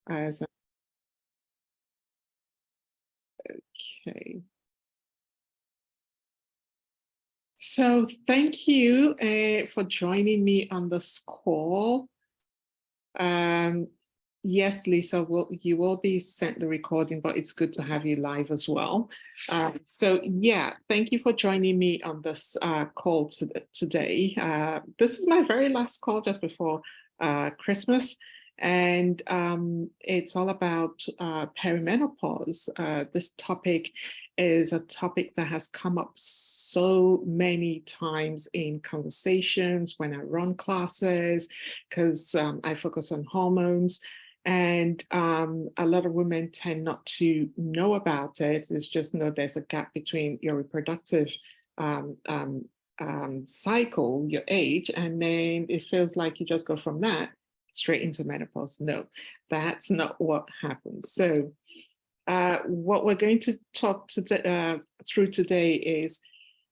as okay. So thank you for joining me on this call. Um, yes, Lisa, you will be sent the recording, but it's good to have you live as well. So yeah, thank you for joining me on this call today. This is my very last call just before Christmas. And it's all about perimenopause. This topic is a topic that has come up so many times in conversations when I run classes, because I focus on hormones. And a lot of women tend not to know about it. It's just there's a gap between your reproductive cycle, your age, and then it feels like you just go from that straight into menopause. No, that's not what happens. So what we're going to talk through today is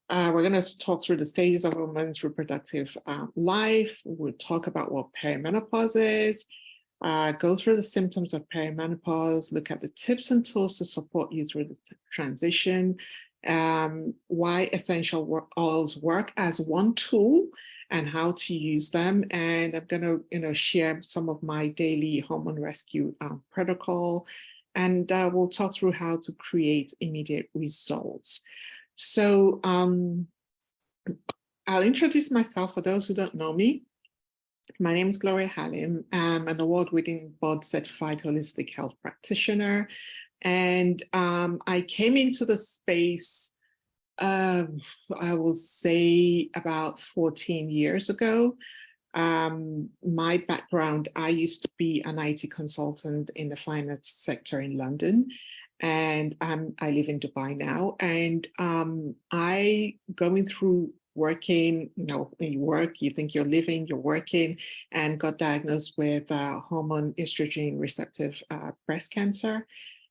we're going to talk through the stages of a woman's reproductive life. We'll talk about what perimenopause is, go through the symptoms of perimenopause, look at the tips and tools to support you through the transition, why essential oils work as one tool and how to use them. And I'm going to share some of my daily hormone rescue protocol, and we'll talk through how to create immediate results. So I'll introduce myself for those who don't know me. My name is Gloria Halim. I'm an award-winning board-certified holistic health practitioner. And I came into the space, I will say about 14 years ago. My background, I used to be an IT consultant in the finance sector in London, and I live in Dubai now. And I going through working, you work, you think you're living, you're working, and got diagnosed with hormone estrogen receptive breast cancer.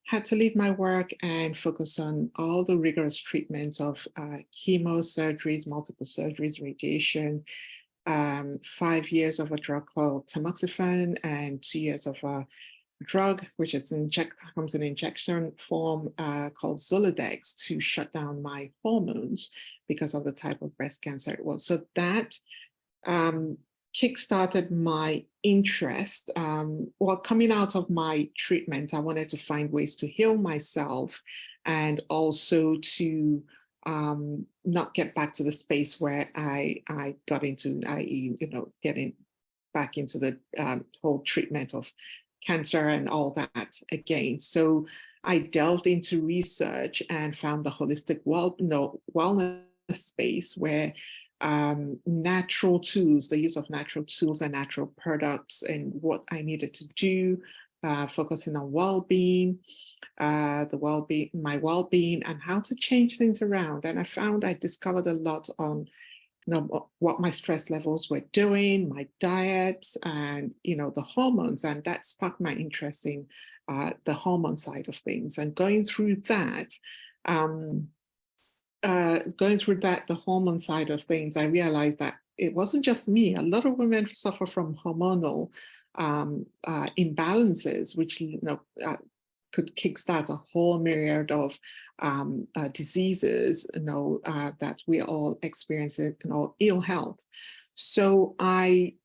Had to leave my work and focus on all the rigorous treatment of chemo surgeries, multiple surgeries, radiation, 5 years of a drug called tamoxifen, and 2 years of a drug which comes in injection form called Zoladex to shut down my hormones because of the type of breast cancer it was. So that kickstarted my interest. Coming out of my treatment, I wanted to find ways to heal myself and also to not get back to the space where I got into, i.e., getting back into the whole treatment of cancer and all that again. So I delved into research and found the holistic wellness space where natural tools, the use of natural tools and natural products, and what I needed to do, focusing on well-being, my well-being, and how to change things around. And I discovered a lot on what my stress levels were doing, my diet, and the hormones, and that sparked my interest in the hormone side of things. And going through that, the hormone side of things, I realized that it wasn't just me. A lot of women suffer from hormonal imbalances, which could kickstart a whole myriad of diseases, that we all experience, ill health. So I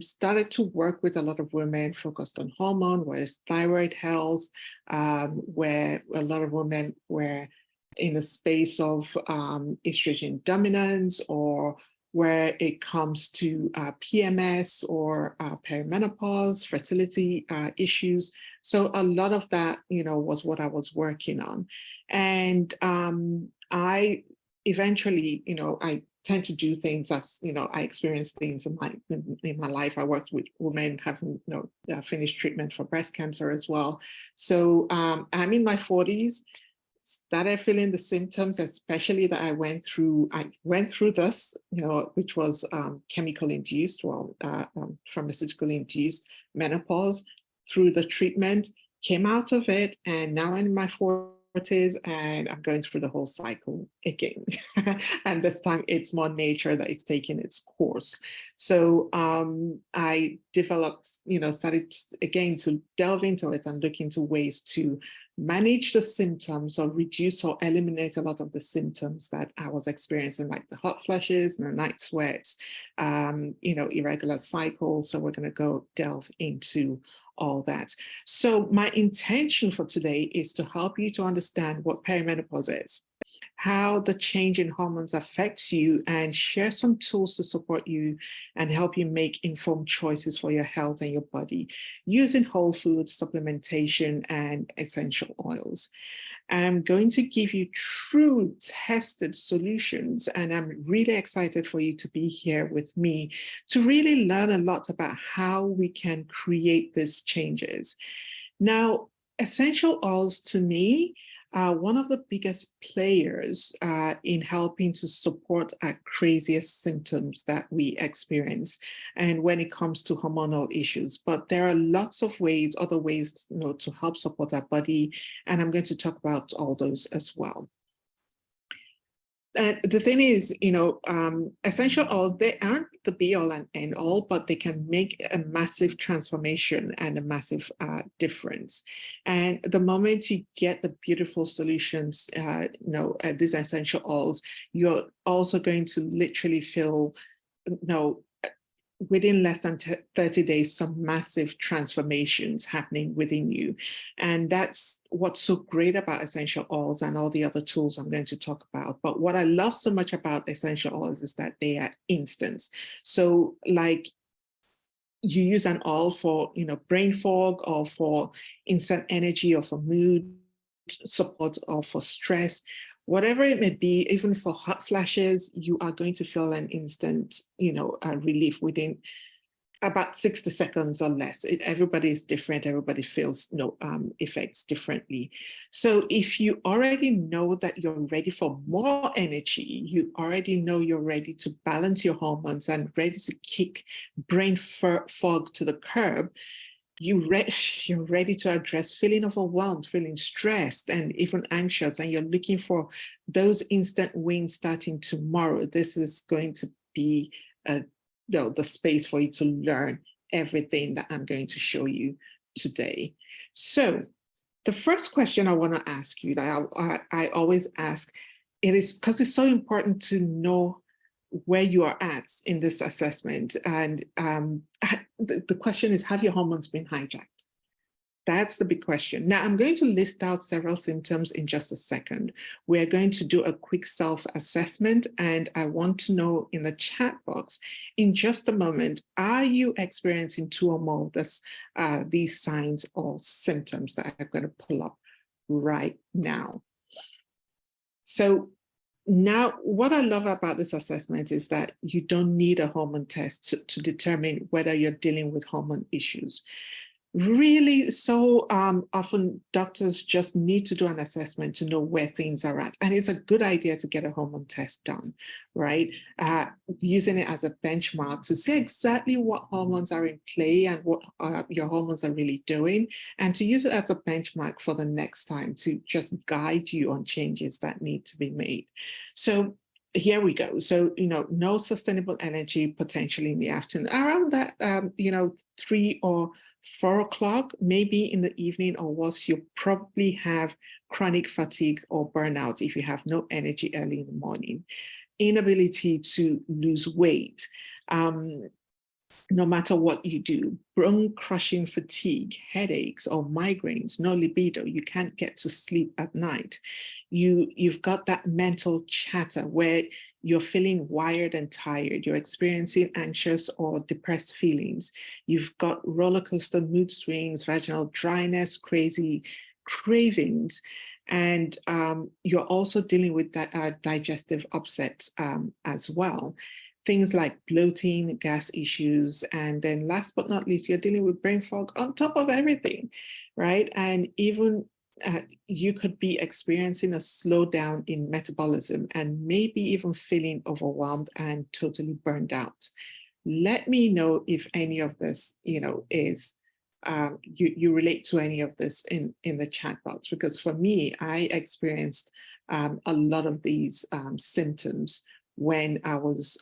started to work with a lot of women focused on hormone, whereas thyroid health, where a lot of women were in the space of estrogen dominance, or where it comes to PMS or perimenopause, fertility issues. So a lot of that, was what I was working on. And I eventually, I tend to do things as, I experienced things in my life. I worked with women having, finished treatment for breast cancer as well. So I'm in my 40s. Started feeling the symptoms, especially that I went through this, which was chemical induced, pharmaceutical induced menopause. Through the treatment, came out of it, and now I'm in my 40s. and I'm going through the whole cycle again. And this time it's more nature that is taking its course. So I developed, started again to delve into it and look into ways to manage the symptoms or reduce or eliminate a lot of the symptoms that I was experiencing, like the hot flushes and the night sweats, irregular cycles. So we're going to go delve into all that. So my intention for today is to help you to understand what perimenopause is, how the change in hormones affects you, and share some tools to support you and help you make informed choices for your health and your body using whole foods, supplementation, and essential oils. I'm going to give you true tested solutions, and I'm really excited for you to be here with me to really learn a lot about how we can create these changes. Now, essential oils to me are one of the biggest players in helping to support our craziest symptoms that we experience, and when it comes to hormonal issues. But there are lots of ways, other ways, to help support our body, and I'm going to talk about all those as well. And the thing is, essential oils, they aren't the be all and end all, but they can make a massive transformation and a massive difference. And the moment you get the beautiful solutions, these essential oils, you're also going to literally feel, within less than 30 days, some massive transformations happening within you. And that's what's so great about essential oils and all the other tools I'm going to talk about. But what I love so much about essential oils is that they are instant. So like you use an oil for, brain fog, or for instant energy, or for mood support, or for stress. Whatever it may be, even for hot flashes, you are going to feel an instant, relief within about 60 seconds or less. Everybody is different. Everybody feels effects differently. So if you already know that you're ready for more energy, you already know you're ready to balance your hormones and ready to kick brain fog to the curb, you're ready to address feeling overwhelmed, feeling stressed, and even anxious, and you're looking for those instant wins starting tomorrow, this is going to be the space for you to learn everything that I'm going to show you today. So the first question I want to ask you, that I always ask, it is because it's so important to know where you are at in this assessment. And the question is, have your hormones been hijacked? That's the big question. Now, I'm going to list out several symptoms in just a second. We're going to do a quick self-assessment, and I want to know in the chat box in just a moment, are you experiencing two or more of these signs or symptoms that I'm going to pull up right now? So now, what I love about this assessment is that you don't need a hormone test to determine whether you're dealing with hormone issues. Really, so often doctors just need to do an assessment to know where things are at. And it's a good idea to get a hormone test done, right? Using it as a benchmark to see exactly what hormones are in play and what your hormones are really doing, and to use it as a benchmark for the next time to just guide you on changes that need to be made. So here we go. So, no sustainable energy potentially in the afternoon. Around that, 3 or 4 o'clock, maybe in the evening or worse, you probably have chronic fatigue or burnout if you have no energy early in the morning. Inability to lose weight, no matter what you do, bone-crushing fatigue, headaches or migraines, no libido, you can't get to sleep at night. You've got that mental chatter where you're feeling wired and tired, you're experiencing anxious or depressed feelings, you've got roller coaster mood swings, vaginal dryness, crazy cravings, and you're also dealing with that digestive upsets as well. Things like bloating, gas issues, and then last but not least, you're dealing with brain fog on top of everything, right? And even you could be experiencing a slowdown in metabolism and maybe even feeling overwhelmed and totally burned out. Let me know if any of this, is you relate to any of this in the chat box, because for me, I experienced a lot of these symptoms when I was,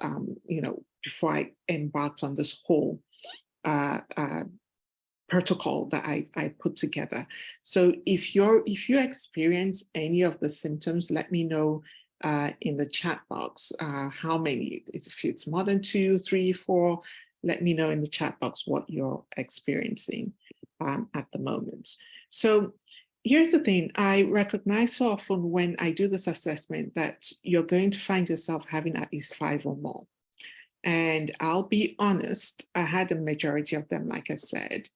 before I embarked on this whole protocol that I put together. So if you experience any of the symptoms, let me know in the chat box how many. If it's more than 2, 3, 4, let me know in the chat box what you're experiencing at the moment. So here's the thing. I recognize so often when I do this assessment that you're going to find yourself having at least 5 or more. And I'll be honest, I had a majority of them, like I said.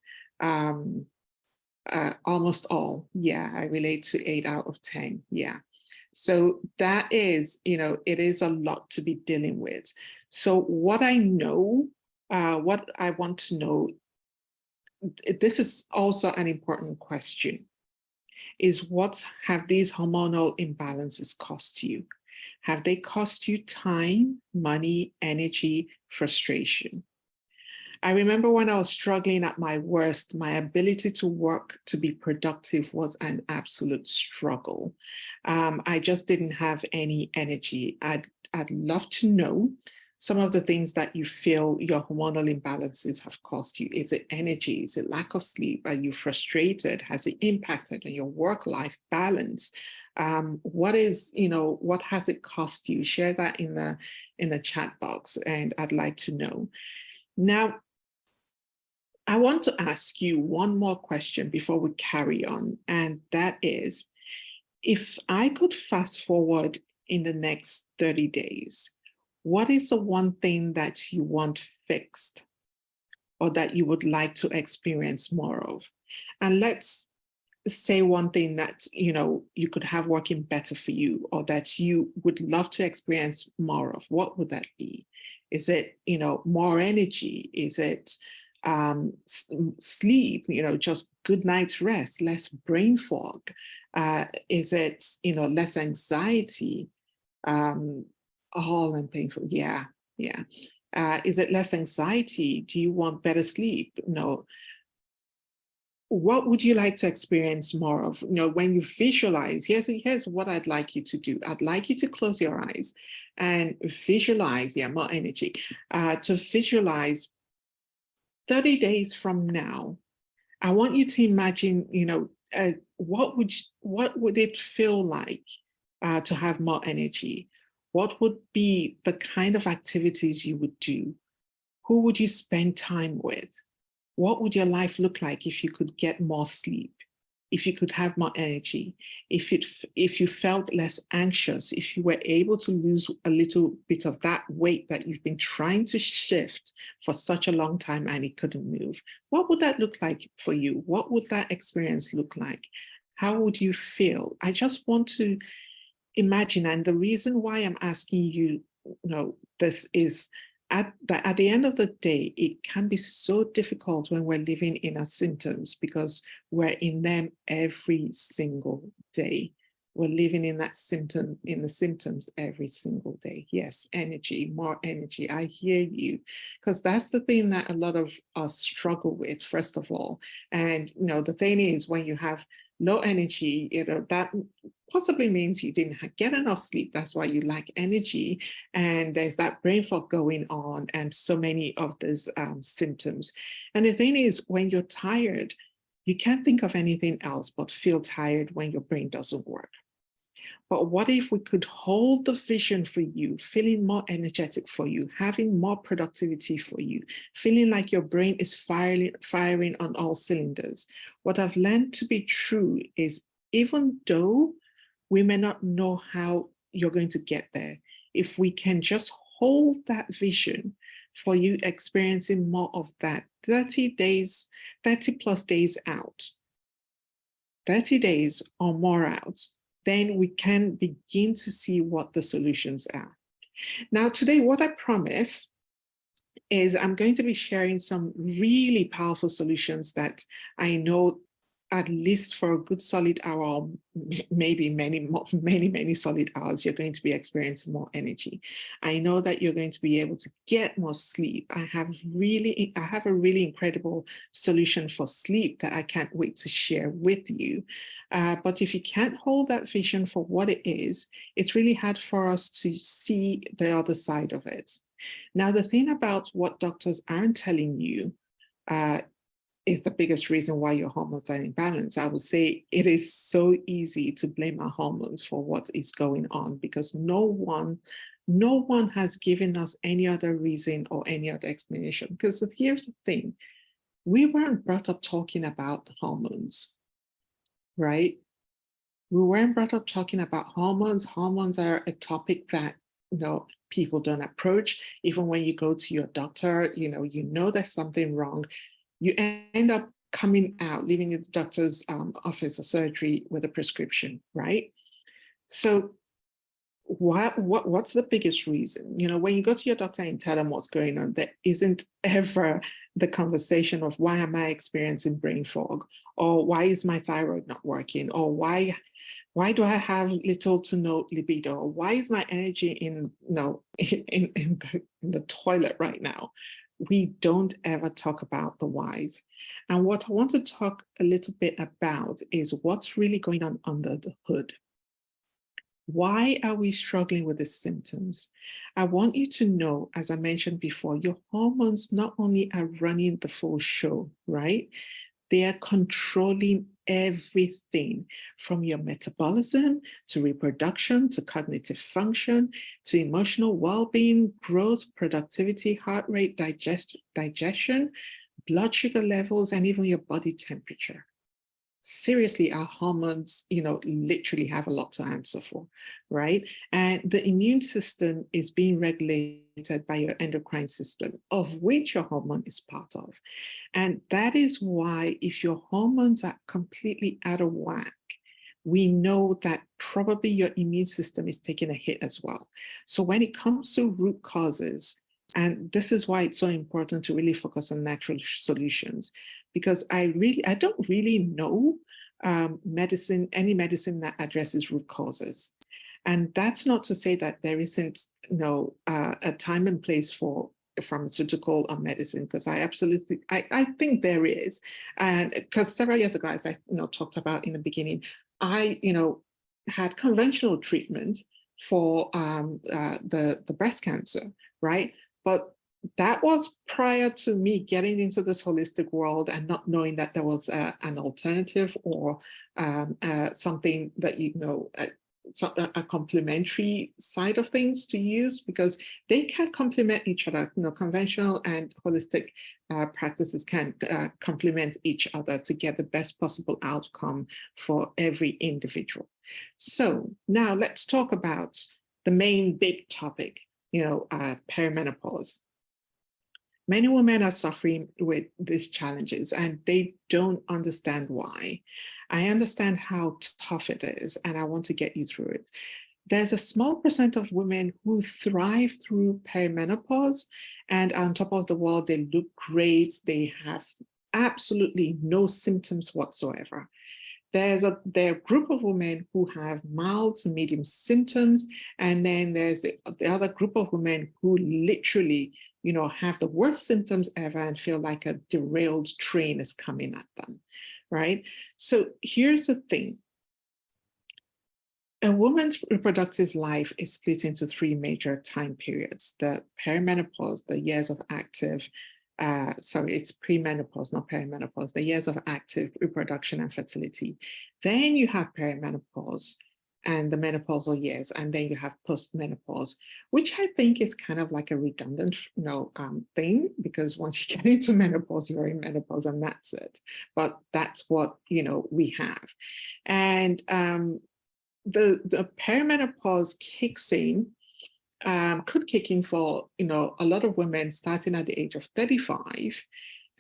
Almost all. Yeah, I relate to 8 out of 10. Yeah. So that is, it is a lot to be dealing with. So what I know, what I want to know, this is also an important question, is what have these hormonal imbalances cost you? Have they cost you time, money, energy, frustration? I remember when I was struggling at my worst, my ability to work, to be productive was an absolute struggle. I just didn't have any energy. I'd love to know some of the things that you feel your hormonal imbalances have cost you. Is it energy? Is it lack of sleep? Are you frustrated? Has it impacted on your work-life balance? What has it cost you? Share that in the chat box, and I'd like to know. Now, I want to ask you one more question before we carry on, and that is, if I could fast forward in the next 30 days, what is the one thing that you want fixed or that you would like to experience more of? And let's say one thing that you could have working better for you, or that you would love to experience more of. What would that be? Is it more energy? Is it sleep, just good night's rest, less brain fog? Is it less anxiety? All and painful. Yeah. Is it less anxiety? Do you want better sleep? No. What would you like to experience more of? When you visualize, here's what I'd like you to do. I'd like you to close your eyes and visualize, more energy, to visualize 30 days from now. I want you to imagine, what would it feel like to have more energy? What would be the kind of activities you would do? Who would you spend time with? What would your life look like if you could get more sleep? If you could have more energy? If you felt less anxious? If you were able to lose a little bit of that weight that you've been trying to shift for such a long time and it couldn't move? What would that look like for you? What would that experience look like? How would you feel? I just want to imagine, and the reason why I'm asking you, this is at the end of the day, it can be so difficult when we're living in our symptoms because we're in them every single day. We're living in the symptoms every single day. Yes, energy, more energy. I hear you, because that's the thing that a lot of us struggle with, first of all. And, the thing is, when you have low energy, that possibly means you didn't get enough sleep. That's why you lack energy. And there's that brain fog going on and so many of these symptoms. And the thing is, when you're tired, you can't think of anything else but feel tired when your brain doesn't work. But what if we could hold the vision for you, feeling more energetic for you, having more productivity for you, feeling like your brain is firing on all cylinders? What I've learned to be true is, even though we may not know how you're going to get there, if we can just hold that vision for you experiencing more of that 30 plus days out, 30 days or more out, then we can begin to see what the solutions are. Now, today, what I promise is I'm going to be sharing some really powerful solutions that I know at least for a good solid hour, or maybe many solid hours, you're going to be experiencing more energy. I know that you're going to be able to get more sleep. I have a really incredible solution for sleep that I can't wait to share with you. But if you can't hold that vision for what it is, it's really hard for us to see the other side of it. Now, the thing about what doctors aren't telling you is the biggest reason why your hormones are in balance. I would say it is so easy to blame our hormones for what is going on, because no one has given us any other reason or any other explanation. Because here's the thing, we weren't brought up talking about hormones, right? We weren't brought up talking about hormones. Hormones are a topic that people don't approach. Even when you go to your doctor, you know there's something wrong. You end up coming out, leaving the doctor's office or surgery with a prescription, right? So what's the biggest reason? When you go to your doctor and tell them what's going on, there isn't ever the conversation of, why am I experiencing brain fog? Or why is my thyroid not working? Or why do I have little to no libido? Or why is my energy in the toilet right now? We don't ever talk about the whys. And what I want to talk a little bit about is what's really going on under the hood. Why are we struggling with the symptoms? I want you to know, as I mentioned before, your hormones not only are running the full show, right? They are controlling everything from your metabolism to reproduction to cognitive function to emotional well-being, growth, productivity, heart rate, digestion, blood sugar levels, and even your body temperature. Seriously, our hormones, literally have a lot to answer for, right? And the immune system is being regulated by your endocrine system, of which your hormone is part of. And that is why, if your hormones are completely out of whack, we know that probably your immune system is taking a hit as well. So when it comes to root causes, and this is why it's so important to really focus on natural solutions, because I don't really know any medicine that addresses root causes. And that's not to say that there isn't a time and place for pharmaceutical or medicine, because I think there is. And because several years ago, as I talked about in the beginning, I had conventional treatment for the breast cancer, right? But that was prior to me getting into this holistic world and not knowing that there was an alternative or something that a complementary side of things to use, because they can complement each other. Conventional and holistic practices can complement each other to get the best possible outcome for every individual. So now let's talk about the main big topic, perimenopause. Many women are suffering with these challenges and they don't understand why. I understand how tough it is, and I want to get you through it. There's a small percent of women who thrive through perimenopause, and on top of the world, they look great. They have absolutely no symptoms whatsoever. There are a group of women who have mild to medium symptoms, and then there's the other group of women who literally, have the worst symptoms ever and feel like a derailed train is coming at them, right? So here's the thing. A woman's reproductive life is split into three major time periods: the perimenopause, the years of active, it's premenopause, not perimenopause, the years of active reproduction and fertility. Then you have perimenopause and the menopausal years, and then you have postmenopause, which I think is kind of like a redundant thing, because once you get into menopause, you're in menopause and that's it. But that's what we have. And the perimenopause kicks in, could kick in for a lot of women starting at the age of 35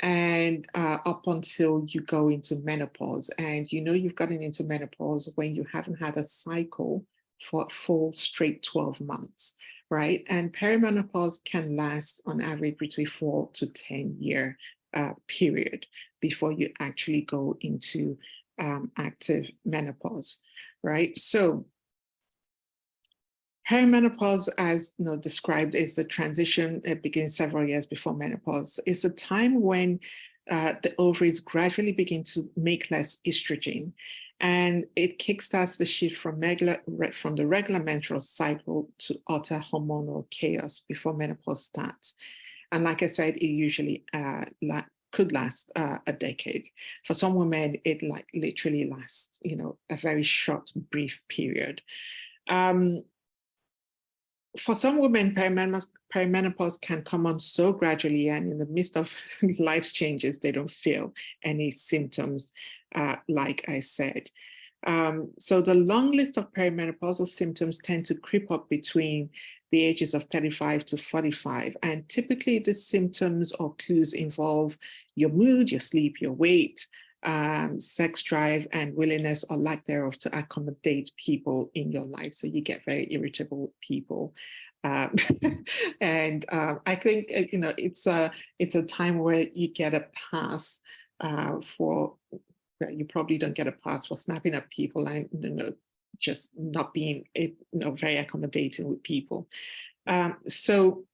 and up until you go into menopause. And you've gotten into menopause when you haven't had a cycle for a full straight 12 months, right? And perimenopause can last on average between 4 to 10 year period before you actually go into active menopause, right? So perimenopause, as described, is the transition. It begins several years before menopause. It's a time when the ovaries gradually begin to make less estrogen, and it kickstarts the shift from the regular menstrual cycle to utter hormonal chaos before menopause starts. And like I said, it usually could last a decade. For some women, it literally lasts, a very short, brief period. For some women, perimenopause can come on so gradually, and in the midst of life's changes, they don't feel any symptoms, like I said. So the long list of perimenopausal symptoms tend to creep up between the ages of 35 to 45. And typically the symptoms or clues involve your mood, your sleep, your weight, sex drive, and willingness or lack thereof to accommodate people in your life. So you get very irritable people. And I think, it's a time where you get a pass for, you probably don't get a pass for snapping at people and, just not being, very accommodating with people. So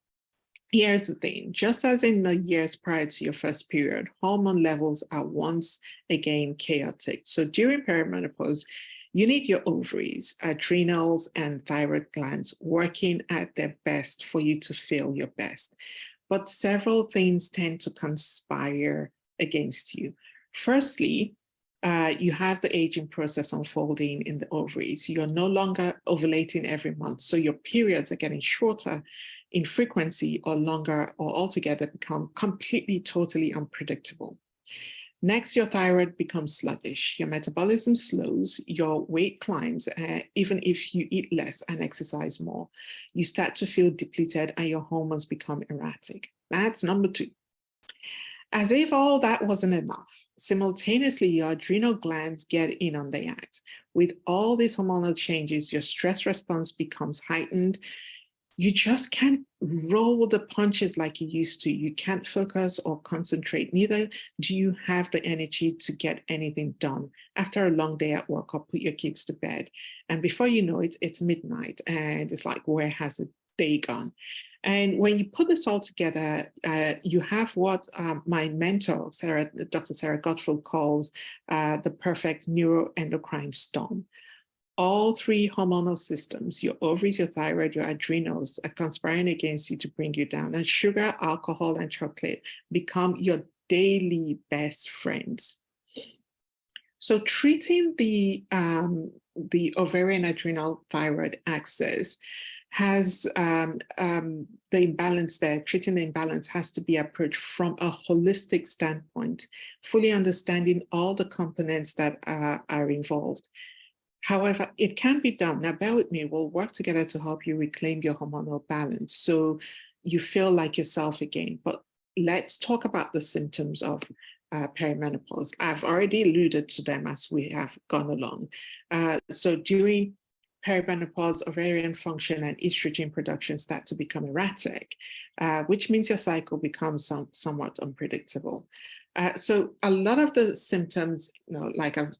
here's the thing, just as in the years prior to your first period, hormone levels are once again chaotic. So during perimenopause, you need your ovaries, adrenals, and thyroid glands working at their best for you to feel your best. But several things tend to conspire against you. Firstly, you have the aging process unfolding in the ovaries. You're no longer ovulating every month, so your periods are getting shorter in frequency or longer, or altogether become completely, totally unpredictable. Next, your thyroid becomes sluggish, your metabolism slows, your weight climbs, even if you eat less and exercise more. You start to feel depleted and your hormones become erratic. That's number two. As if all that wasn't enough, simultaneously, your adrenal glands get in on the act. With all these hormonal changes, your stress response becomes heightened. You just can't roll the punches like you used to. You can't focus or concentrate. Neither do you have the energy to get anything done. After a long day at work or put your kids to bed, and before you know it, it's midnight, and it's like, where has the day gone? And when you put this all together, you have what my mentor, Dr. Sarah Gottfried, calls the perfect neuroendocrine storm. All three hormonal systems, your ovaries, your thyroid, your adrenals, are conspiring against you to bring you down. And sugar, alcohol, and chocolate become your daily best friends. So treating the ovarian, adrenal, thyroid axis has the imbalance there. Treating the imbalance has to be approached from a holistic standpoint, fully understanding all the components that are involved. However, it can be done. Now, bear with me. We'll work together to help you reclaim your hormonal balance so you feel like yourself again. But let's talk about the symptoms of perimenopause. I've already alluded to them as we have gone along. So during perimenopause, ovarian function and estrogen production start to become erratic, which means your cycle becomes somewhat unpredictable. So a lot of the symptoms, like I've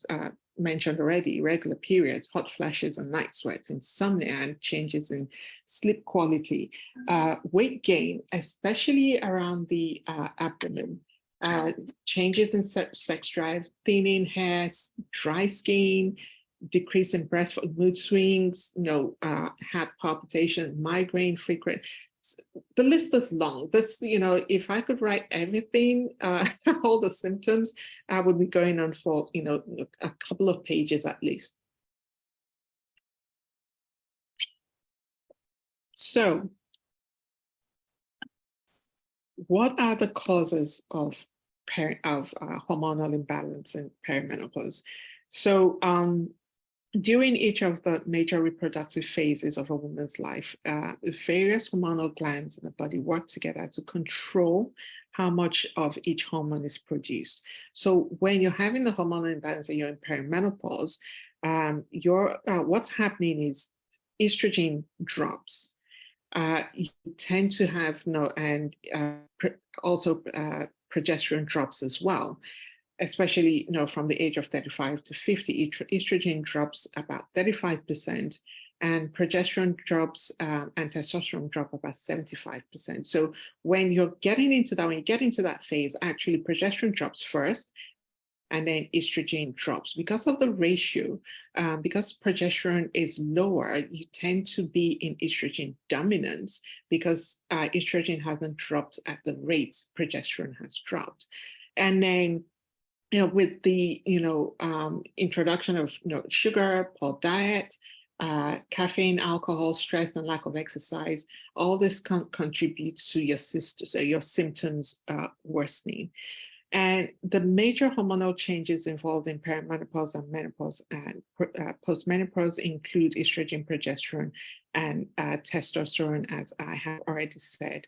mentioned already, irregular periods, hot flashes and night sweats, insomnia and changes in sleep quality, weight gain, especially around the abdomen, changes in sex drive, thinning hair, dry skin, decrease in breast mood swings, heart palpitation, migraine frequent. The list is long. This, if I could write everything, all the symptoms, I would be going on for, a couple of pages at least. So what are the causes of hormonal imbalance in perimenopause? So during each of the major reproductive phases of a woman's life, various hormonal glands in the body work together to control how much of each hormone is produced. So when you're having the hormonal imbalance and you're in perimenopause, what's happening is estrogen drops. You tend to have also progesterone drops as well. especially, from the age of 35 to 50, estrogen drops about 35%, and progesterone drops and testosterone drop about 75%. So when you get into that phase, actually progesterone drops first, and then estrogen drops. Because of the ratio, because progesterone is lower, you tend to be in estrogen dominance because estrogen hasn't dropped at the rates progesterone has dropped. And then with the introduction of sugar, poor diet, caffeine, alcohol, stress, and lack of exercise, all this contributes to your symptoms worsening. And the major hormonal changes involved in perimenopause and menopause and postmenopause include estrogen, progesterone, and testosterone, as I have already said.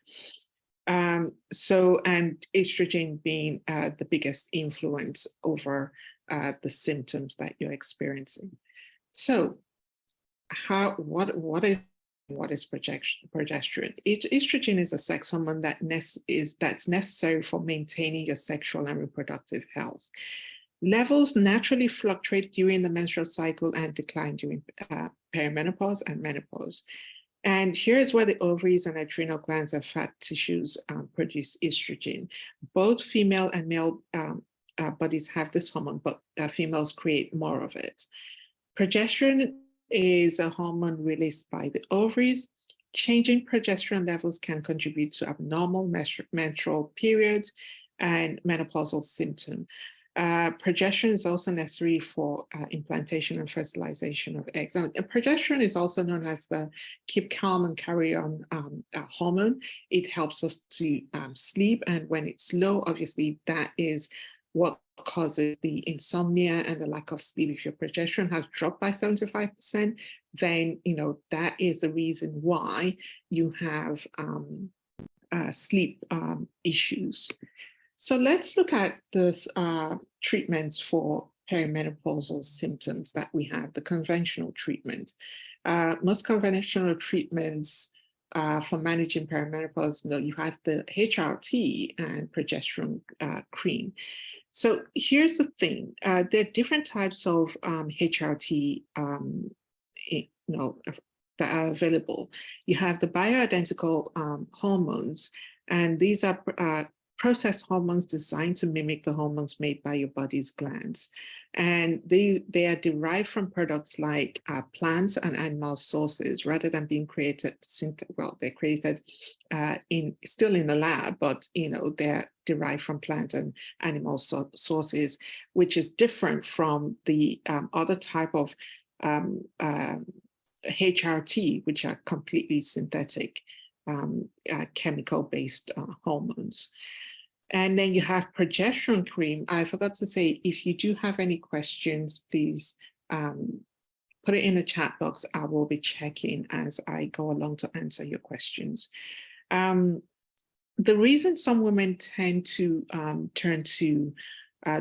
And estrogen being the biggest influence over the symptoms that you're experiencing. So, what is progesterone? Estrogen is a sex hormone that's necessary for maintaining your sexual and reproductive health. Levels naturally fluctuate during the menstrual cycle and decline during perimenopause and menopause. And here's where the ovaries and adrenal glands and fat tissues produce estrogen. Both female and male bodies have this hormone, but females create more of it. Progesterone is a hormone released by the ovaries. Changing progesterone levels can contribute to abnormal menstrual periods and menopausal symptoms. Progesterone is also necessary for implantation and fertilization of eggs. And progesterone is also known as the keep calm and carry on hormone. It helps us to sleep, and when it's low, obviously that is what causes the insomnia and the lack of sleep. If your progesterone has dropped by 75%, then that is the reason why you have sleep issues. So let's look at this treatments for perimenopausal symptoms that we have, the conventional treatment. Most conventional treatments for managing perimenopause, you have the HRT and progesterone cream. So here's the thing, there are different types of HRT that are available. You have the bioidentical hormones, and these are processed hormones designed to mimic the hormones made by your body's glands. And they are derived from products like plants and animal sources rather than being created, they're created still in the lab, but they're derived from plant and animal sources, which is different from the other type of HRT, which are completely synthetic chemical-based hormones. And then you have progesterone cream. I forgot to say, if you do have any questions, please put it in the chat box. I will be checking as I go along to answer your questions. The reason some women tend to turn to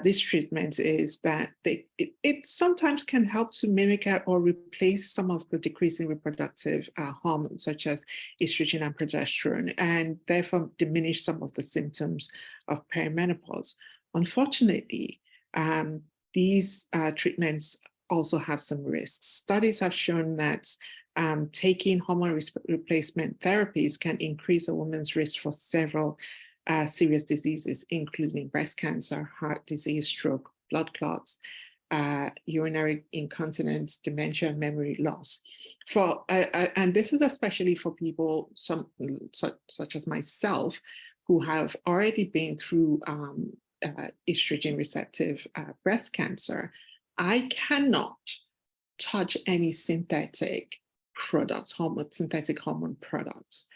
this treatment is that it sometimes can help to mimic or replace some of the decreasing reproductive hormones, such as estrogen and progesterone, and therefore diminish some of the symptoms of perimenopause. Unfortunately, these treatments also have some risks. Studies have shown that taking hormone replacement therapies can increase a woman's risk for several serious diseases, including breast cancer, heart disease, stroke, blood clots, urinary incontinence, dementia, and memory loss. And this is especially for people such as myself, who have already been through estrogen receptive breast cancer. I cannot touch any synthetic products, synthetic hormone products.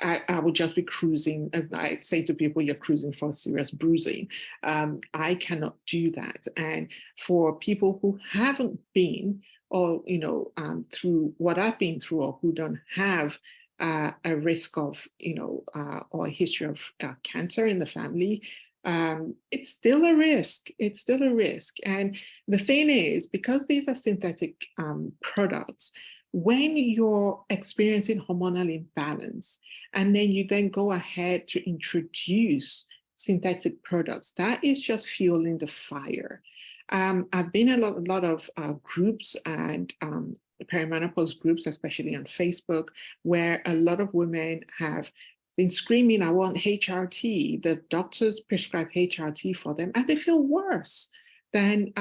I would just be cruising. I'd say to people, you're cruising for serious bruising. I cannot do that. And for people who haven't been, or through what I've been through, or who don't have a risk of, or a history of cancer in the family, it's still a risk. It's still a risk. And the thing is, because these are synthetic products, when you're experiencing hormonal imbalance, and then you then go ahead to introduce synthetic products, that is just fueling the fire. I've been in a lot of groups and perimenopause groups, especially on Facebook, where a lot of women have been screaming, I want HRT. The doctors prescribe HRT for them, and they feel worse than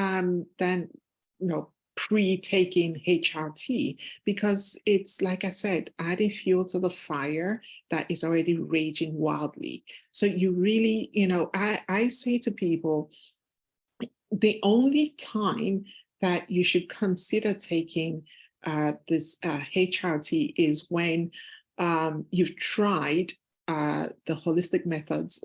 pre-taking HRT, because it's, like I said, adding fuel to the fire that is already raging wildly. So you really, I say to people, the only time that you should consider taking this HRT is when you've tried the holistic methods,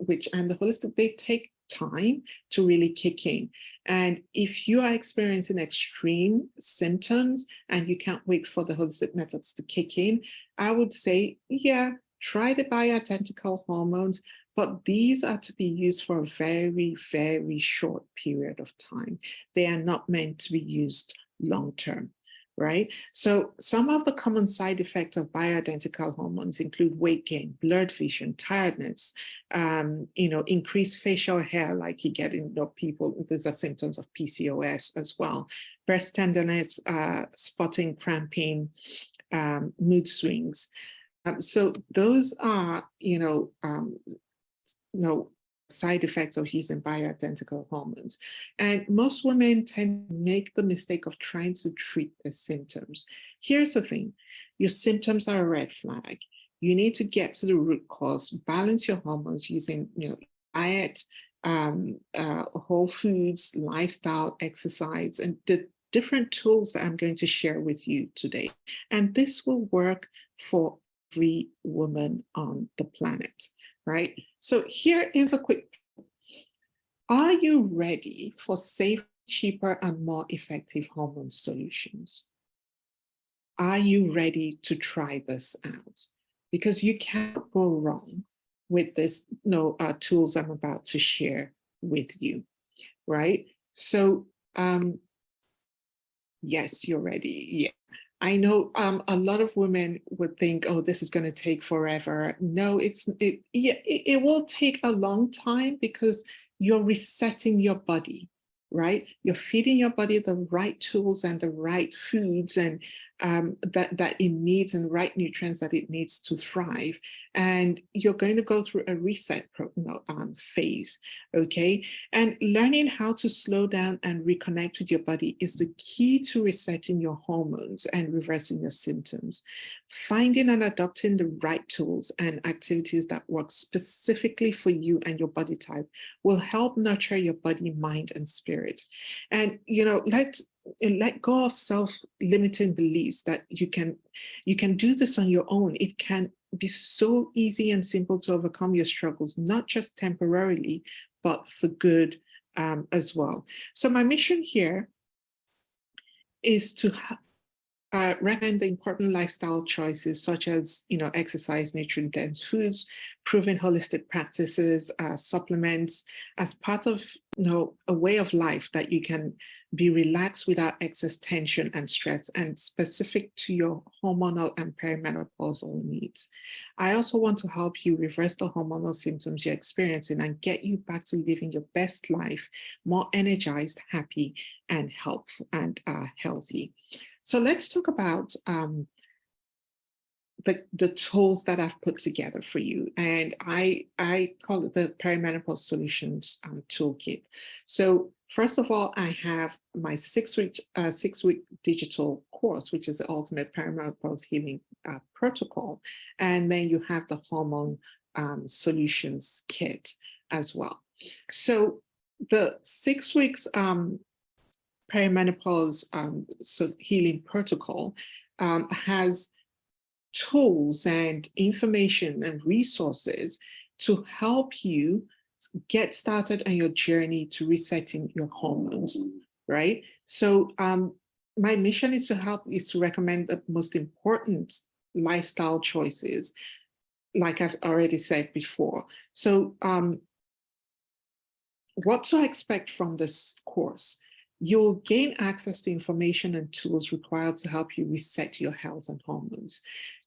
they take time to really kick in. And if you are experiencing extreme symptoms and you can't wait for the holistic methods to kick in, I would say, yeah, try the bioidentical hormones, but these are to be used for a very, very short period of time. They are not meant to be used long term. Right? So some of the common side effects of bioidentical hormones include weight gain, blurred vision, tiredness, increased facial hair, like you get in people, these are symptoms of PCOS as well, breast tenderness, spotting, cramping, mood swings. So those are, side effects of using bioidentical hormones. And most women tend to make the mistake of trying to treat the symptoms. Here's the thing, your symptoms are a red flag. You need to get to the root cause, balance your hormones using diet, whole foods, lifestyle, exercise, and the different tools that I'm going to share with you today. And this will work for every woman on the planet, right? So here is a quick, are you ready for safe, cheaper, and more effective hormone solutions? Are you ready to try this out? Because you can't go wrong with this tools I'm about to share with you, right? So yes, you're ready. Yeah. I know a lot of women would think, oh, this is going to take forever. No, it will take a long time because you're resetting your body, right? You're feeding your body the right tools and the right foods and that it needs, and right nutrients that it needs to thrive. And you're going to go through a reset phase, okay? And learning how to slow down and reconnect with your body is the key to resetting your hormones and reversing your symptoms. Finding and adopting the right tools and activities that work specifically for you and your body type will help nurture your body, mind, and spirit. And let go of self-limiting beliefs that you can do this on your own. It can be so easy and simple to overcome your struggles, not just temporarily, but for good as well. So my mission here is to recommend the important lifestyle choices such as exercise, nutrient-dense foods, proven holistic practices, supplements, as part of a way of life that you can be relaxed without excess tension and stress, and specific to your hormonal and perimenopausal needs. I also want to help you reverse the hormonal symptoms you're experiencing and get you back to living your best life, more energized, happy, and healthy. So let's talk about the tools that I've put together for you. And I call it the Perimenopause Solutions Toolkit. So first of all, I have my six-week digital course, which is the Ultimate Perimenopause Healing Protocol. And then you have the Hormone Solutions Kit as well. So the 6 weeks perimenopause healing protocol has tools and information and resources to help you get started on your journey to resetting your hormones, right? So my mission is to recommend the most important lifestyle choices, like I've already said before. So what to expect from this course? You'll gain access to information and tools required to help you reset your health and hormones.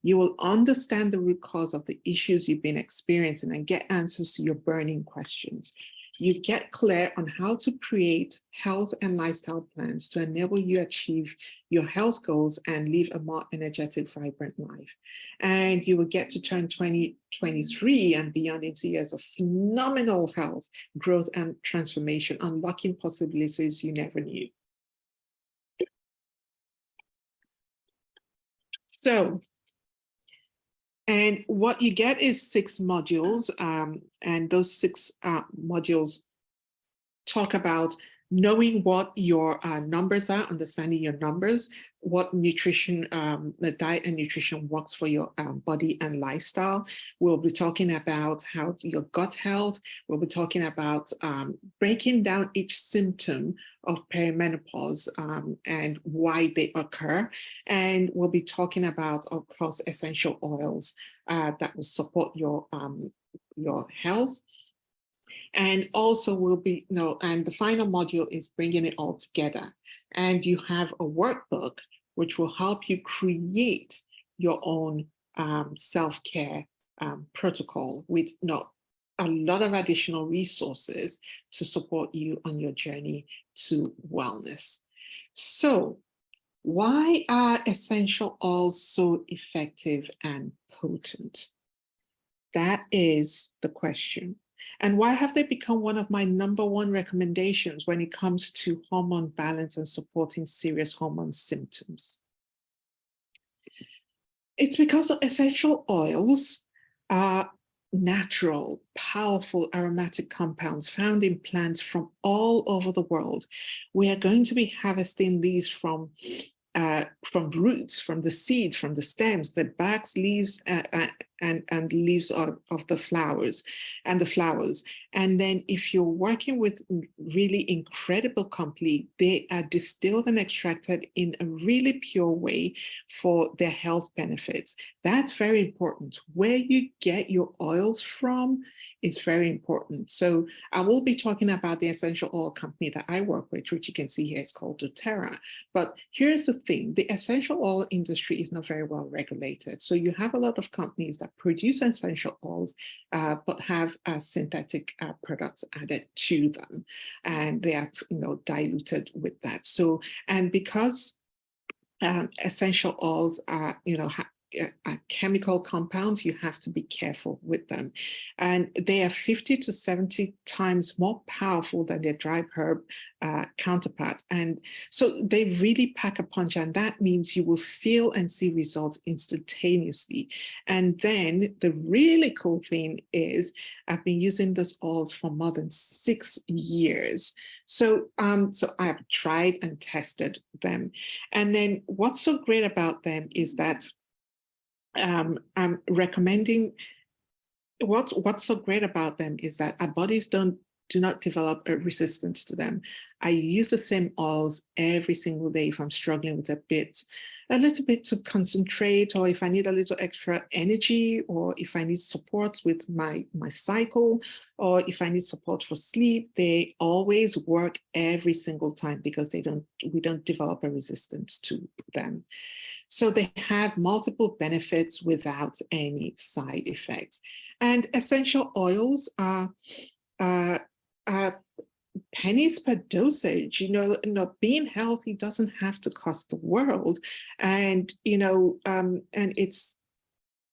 You will understand the root cause of the issues you've been experiencing and get answers to your burning questions. You get clear on how to create health and lifestyle plans to enable you achieve your health goals and live a more energetic, vibrant life. And you will get to turn 2023 and beyond into years of phenomenal health, growth, and transformation, unlocking possibilities you never knew. So, and what you get is 6 modules, and those 6 modules talk about knowing what your numbers are, understanding your numbers, what nutrition, the diet and nutrition works for your body and lifestyle. We'll be talking about how your gut health. We'll be talking about breaking down each symptom of perimenopause and why they occur. And we'll be talking about, of course, essential oils that will support your health. And also will be, and the final module is bringing it all together. And you have a workbook which will help you create your own self-care protocol with a lot of additional resources to support you on your journey to wellness. So, why are essential oils so effective and potent? That is the question. And why have they become one of my #1 recommendations when it comes to hormone balance and supporting serious hormone symptoms? It's because essential oils are natural, powerful aromatic compounds found in plants from all over the world. We are going to be harvesting these from roots, from the seeds, from the stems, the barks, leaves, and leaves of the flowers. And then if you're working with really incredible company, they are distilled and extracted in a really pure way for their health benefits. That's very important. Where you get your oils from is very important. So I will be talking about the essential oil company that I work with, which you can see here is called doTERRA. But here's the thing, the essential oil industry is not very well regulated. So you have a lot of companies that produce essential oils, but have synthetic products added to them, and they are diluted with that. So, and because essential oils are chemical compounds, you have to be careful with them. And they are 50 to 70 times more powerful than their dry herb counterpart. And so they really pack a punch, and that means you will feel and see results instantaneously. And then the really cool thing is I've been using those oils for more than 6 years. So I've tried and tested them. And then what's so great about them is that I'm recommending, what's so great about them is that our bodies do not develop a resistance to them. I use the same oils every single day if I'm struggling with a little bit to concentrate, or if I need a little extra energy, or if I need support with my cycle, or if I need support for sleep. They always work every single time because we don't develop a resistance to them. So they have multiple benefits without any side effects. And essential oils are pennies per dosage. Being healthy doesn't have to cost the world. And and it's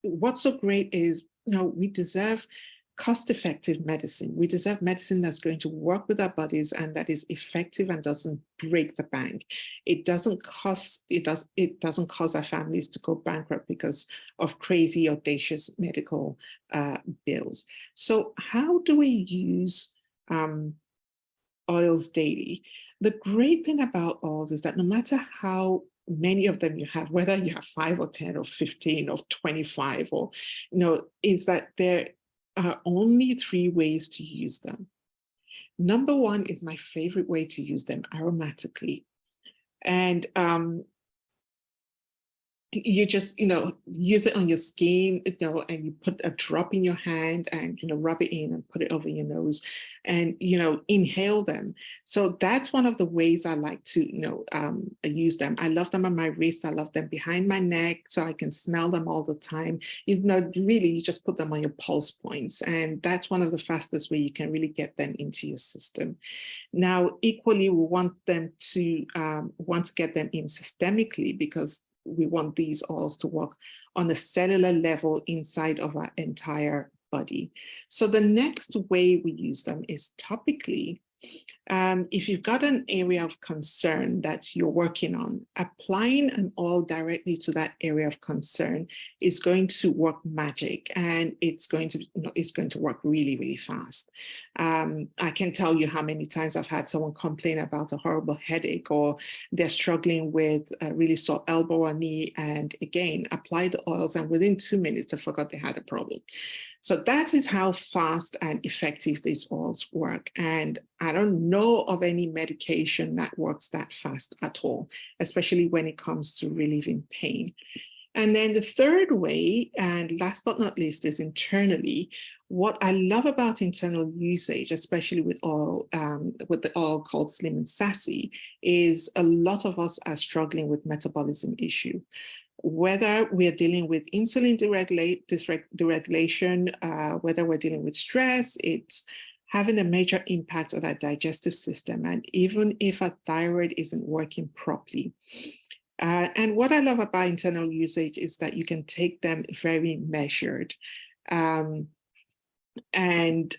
what's so great is we deserve cost-effective medicine. We deserve medicine that's going to work with our bodies and that is effective and doesn't break the bank. It doesn't cause our families to go bankrupt because of crazy, audacious medical bills. So how do we use oils daily? The great thing about oils is that no matter how many of them you have, whether you have 5 or 10 or 15 or 25, or is that there are only 3 ways to use them. #1 is my favorite way to use them, aromatically. And you just, use it on your skin, and you put a drop in your hand and, rub it in and put it over your nose and, inhale them. So that's one of the ways I like to, use them. I love them on my wrist. I love them behind my neck so I can smell them all the time. Really, you just put them on your pulse points. And that's one of the fastest way you can really get them into your system. Now, equally, we want to get them in systemically because we want these oils to work on a cellular level inside of our entire body. So the next way we use them is topically. If you've got an area of concern that you're working on, applying an oil directly to that area of concern is going to work magic, and it's going to work really, really fast. I can tell you how many times I've had someone complain about a horrible headache, or they're struggling with a really sore elbow or knee, and again, apply the oils, and within 2 minutes, I forgot they had a problem. So that is how fast and effective these oils work. And I don't know of any medication that works that fast at all, especially when it comes to relieving pain. And then the third way, and last but not least, is internally. What I love about internal usage, especially with the oil called Slim and Sassy, is a lot of us are struggling with metabolism issue. Whether we're dealing with insulin deregulation, whether we're dealing with stress, it's having a major impact on our digestive system, and even if our thyroid isn't working properly. And what I love about internal usage is that you can take them very measured. You can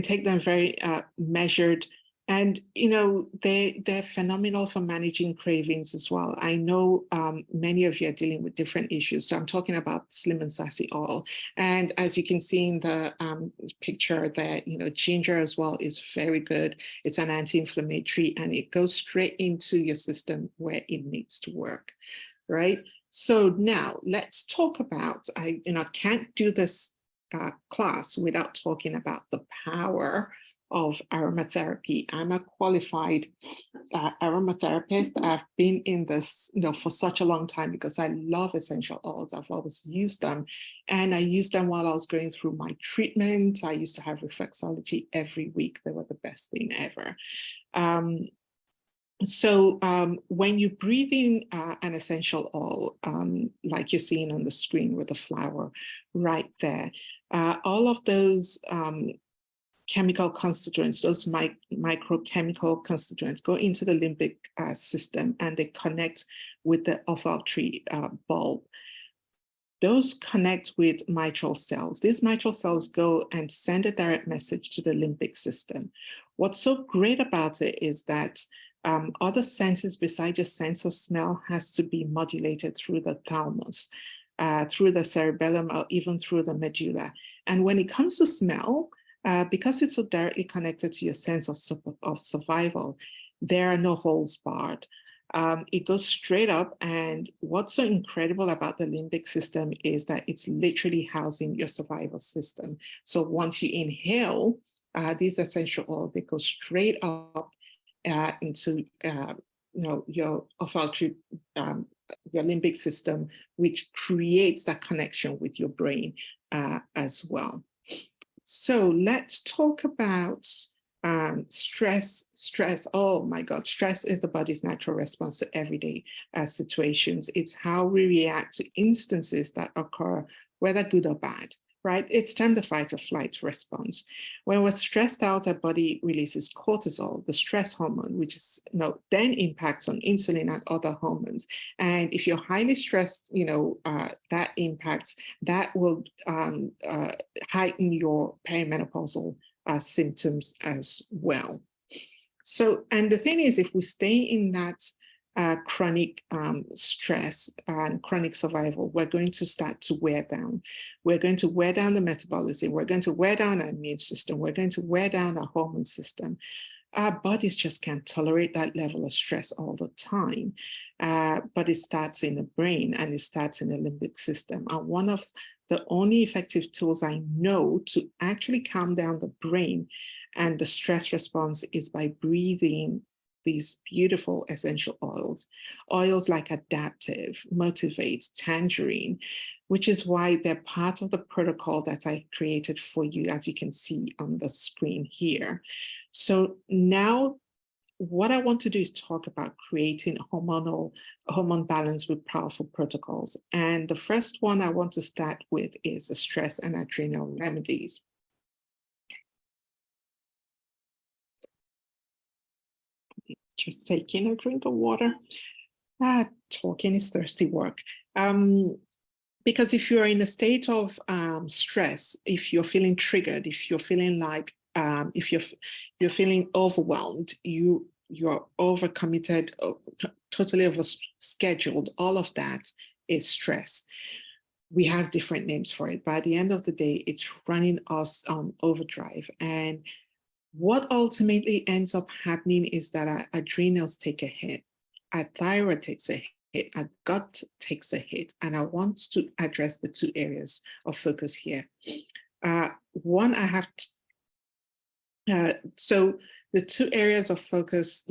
take them very measured. And, they're phenomenal for managing cravings as well. I know many of you are dealing with different issues. So I'm talking about Slim and Sassy oil. And as you can see in the picture there, ginger as well is very good. It's an anti-inflammatory, and it goes straight into your system where it needs to work, right? So now let's talk about, I can't do this class without talking about the power of aromatherapy. I'm a qualified aromatherapist. I've been in this, for such a long time because I love essential oils. I've always used them, and I used them while I was going through my treatment. I used to have reflexology every week. They were the best thing ever. So when you breathe in an essential oil, like you're seeing on the screen with the flower right there, all of those chemical constituents, those microchemical constituents, go into the limbic system, and they connect with the olfactory bulb. Those connect with mitral cells. These mitral cells go and send a direct message to the limbic system. What's so great about it is that other senses besides your sense of smell has to be modulated through the thalamus, through the cerebellum, or even through the medulla. And when it comes to smell, because it's so directly connected to your sense of survival, there are no holes barred. It goes straight up, and what's so incredible about the limbic system is that it's literally housing your survival system. So once you inhale these essential oils, they go straight up into your olfactory, your limbic system, which creates that connection with your brain as well. So let's talk about stress. Oh my God, stress is the body's natural response to everyday situations. It's how we react to instances that occur, whether good or bad, right? It's termed the fight or flight response. When we're stressed out, our body releases cortisol, the stress hormone, which is, then impacts on insulin and other hormones. And if you're highly stressed, that impacts, that will heighten your perimenopausal symptoms as well. So, and the thing is, if we stay in that chronic stress and chronic survival, we're going to start to wear down. We're going to wear down the metabolism. We're going to wear down our immune system. We're going to wear down our hormone system. Our bodies just can't tolerate that level of stress all the time. But it starts in the brain, and it starts in the limbic system. And one of the only effective tools I know to actually calm down the brain and the stress response is by breathing these beautiful essential oils like Adaptive, Motivate, Tangerine, which is why they're part of the protocol that I created for you, as you can see on the screen here. So now what I want to do is talk about creating hormone balance with powerful protocols. And the first one I want to start with is the stress and adrenal remedies. Just taking a drink of water. Talking is thirsty work. Because if you're in a state of stress, if you're feeling triggered, if you're feeling like, if you're feeling overwhelmed, you're overcommitted, totally overscheduled, all of that is stress. We have different names for it. By the end of the day, it's running us on overdrive. And what ultimately ends up happening is that our adrenals take a hit, our thyroid takes a hit, our gut takes a hit. And I want to address the two areas of focus here. One, I have to, so the two areas of focus,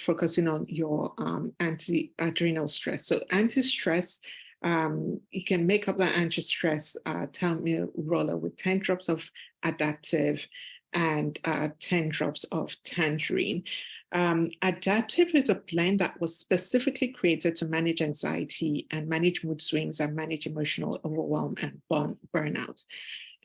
focusing on your anti-adrenal stress. So anti-stress, you can make up that anti-stress Tell-Me roller with 10 drops of Adaptive and 10 drops of Tangerine. Adaptive is a blend that was specifically created to manage anxiety and manage mood swings and manage emotional overwhelm and burnout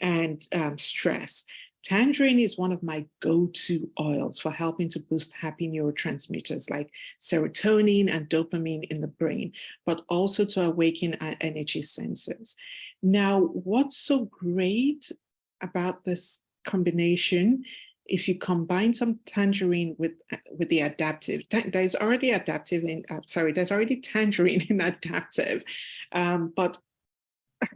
and stress. Tangerine is one of my go-to oils for helping to boost happy neurotransmitters like serotonin and dopamine in the brain, but also to awaken our energy senses. Now, what's so great about this combination, if you combine some Tangerine with the Adaptive, there's already there's already Tangerine in Adaptive, but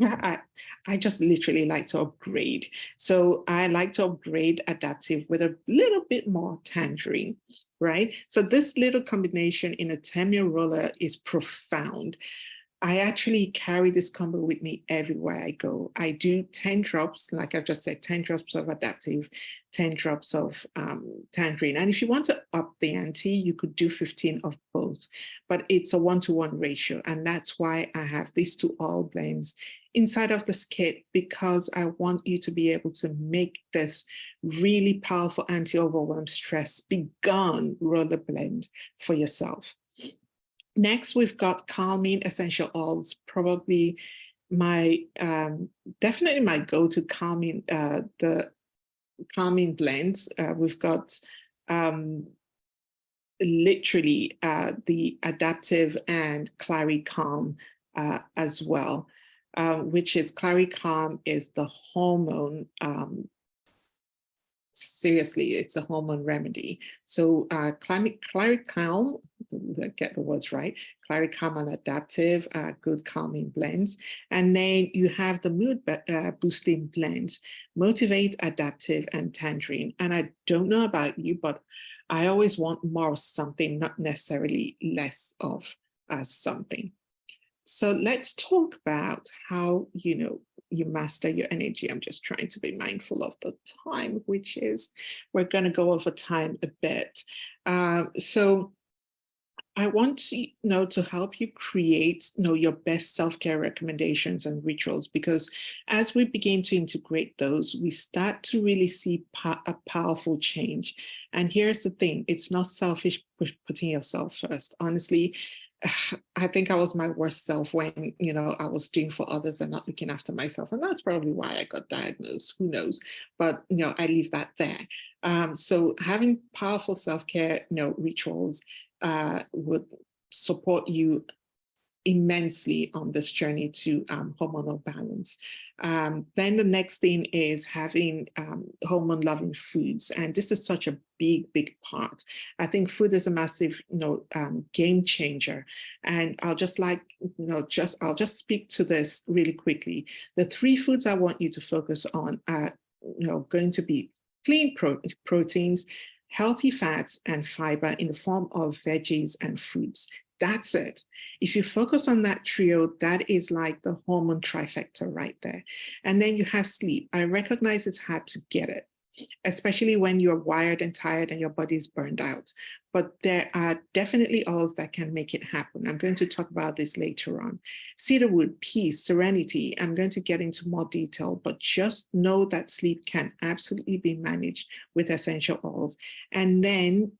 I just literally like to upgrade. So I like to upgrade Adaptive with a little bit more Tangerine, right? So this little combination in a 10-meal roller is profound. I actually carry this combo with me everywhere I go. I do 10 drops, like I've just said, 10 drops of Adaptive, 10 drops of Tangerine. And if you want to up the ante, you could do 15 of both, but it's a 1-to-1 ratio. And that's why I have these two oil blends inside of this kit, because I want you to be able to make this really powerful anti-overwhelm stress begone roller blend for yourself. Next, we've got calming essential oils, probably my definitely my go-to calming, the calming blends. We've got literally the Adaptive and Clary Calm as well, which is Clary Calm is the hormone. Seriously, it's a hormone remedy. So Clary Calm, get the words right, Clary Calm and Adaptive, good calming blends. And then you have the mood boosting blends, Motivate, Adaptive, and Tangerine. And I don't know about you, but I always want more of something, not necessarily less of something. So let's talk about how, you master your energy. I'm just trying to be mindful of the time, which is, we're going to go over time a bit. So I want to help you create your best self-care recommendations and rituals, because as we begin to integrate those, we start to really see a powerful change. And here's the thing, it's not selfish putting yourself first. Honestly, I think I was my worst self when, I was doing for others and not looking after myself. And that's probably why I got diagnosed, who knows? But, I leave that there. So having powerful self-care, rituals would support you immensely on this journey to hormonal balance. Then the next thing is having hormone-loving foods. And this is such a big part. I think food is a massive, game changer. And I'll just I'll just speak to this really quickly. The 3 foods I want you to focus on are, going to be clean proteins, healthy fats, and fiber in the form of veggies and fruits. That's it. If you focus on that trio, that is like the hormone trifecta right there. And then you have sleep. I recognize it's hard to get it. especially when you're wired and tired and your body's burned out. But there are definitely oils that can make it happen. I'm going to talk about this later on. Cedarwood, peace, serenity. I'm going to get into more detail, but just know that sleep can absolutely be managed with essential oils. And then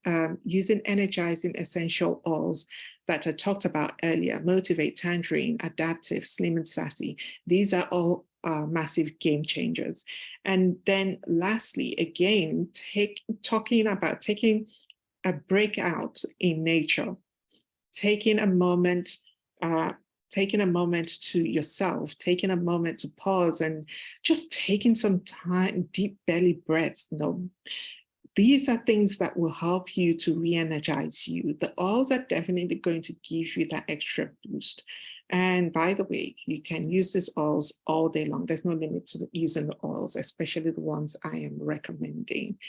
using energizing essential oils that I talked about earlier, Motivate, Tangerine, Adaptive, Slim and Sassy. These are all massive game changers. And then lastly, again, talking about taking a break out in nature, taking a moment to yourself, taking a moment to pause and just taking some time, deep belly breaths. These are things that will help you to re-energize you. The oils are definitely going to give you that extra boost. And by the way, you can use these oils all day long. There's no limit to using the oils, especially the ones I am recommending.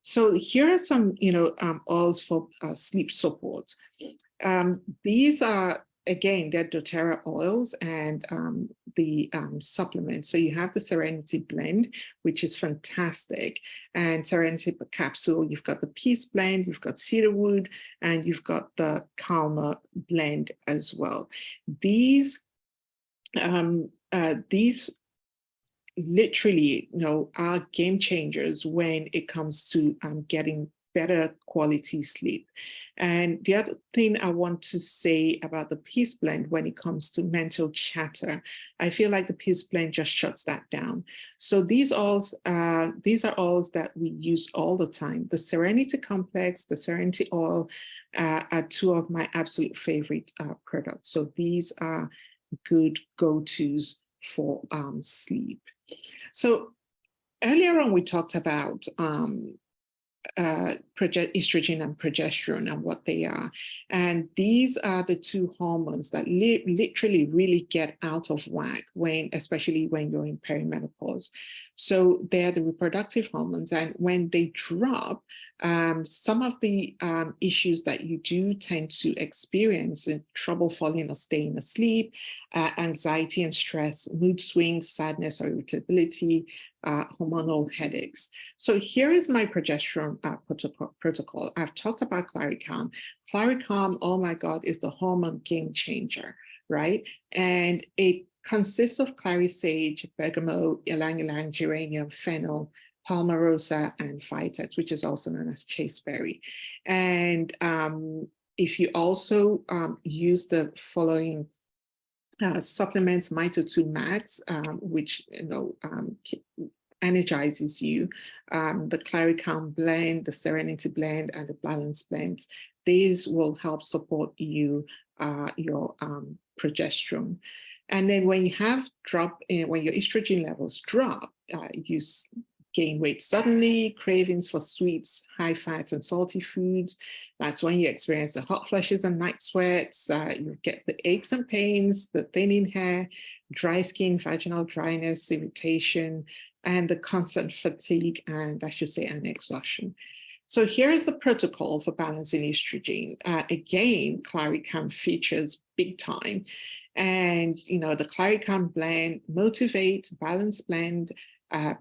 So here are some, oils for sleep support. These are, again, they're doTERRA oils and the supplements. So you have the Serenity Blend, which is fantastic, and Serenity Capsule. You've got the Peace Blend, you've got Cedarwood, and you've got the Calmer Blend as well. These literally, are game changers when it comes to getting better quality sleep. And the other thing I want to say about the Peace Blend when it comes to mental chatter, I feel like the Peace Blend just shuts that down. So these are oils that we use all the time. The Serenity Complex, the Serenity Oil are two of my absolute favorite products. So these are good go-tos for sleep. So earlier on, we talked about estrogen and progesterone and what they are. And these are the two hormones that literally really get out of whack especially when you're in perimenopause. So they're the reproductive hormones. And when they drop, some of the issues that you do tend to experience, trouble falling or staying asleep, anxiety and stress, mood swings, sadness or irritability, hormonal headaches. So here is my progesterone protocol. I've talked about Claricalm. Claricalm, oh my God, is the hormone game changer, right? And it consists of clary sage, bergamot, ylang ylang, geranium, fennel, palmarosa, and vitex, which is also known as chasteberry. And if you also use the following supplements, Mito2 Max, which energizes you, the Claricalm blend, the Serenity blend, and the Balance blends. These will help support your progesterone. And then when you have when your estrogen levels drop, you gain weight suddenly, cravings for sweets, high fat and salty foods. That's when you experience the hot flushes and night sweats. You get the aches and pains, the thinning hair, dry skin, vaginal dryness, irritation, and the constant fatigue, and I should say, and exhaustion. So here is the protocol for balancing estrogen. Again, Claricalm features big time. And, the Claricalm blend, Motivate, Balance Blend,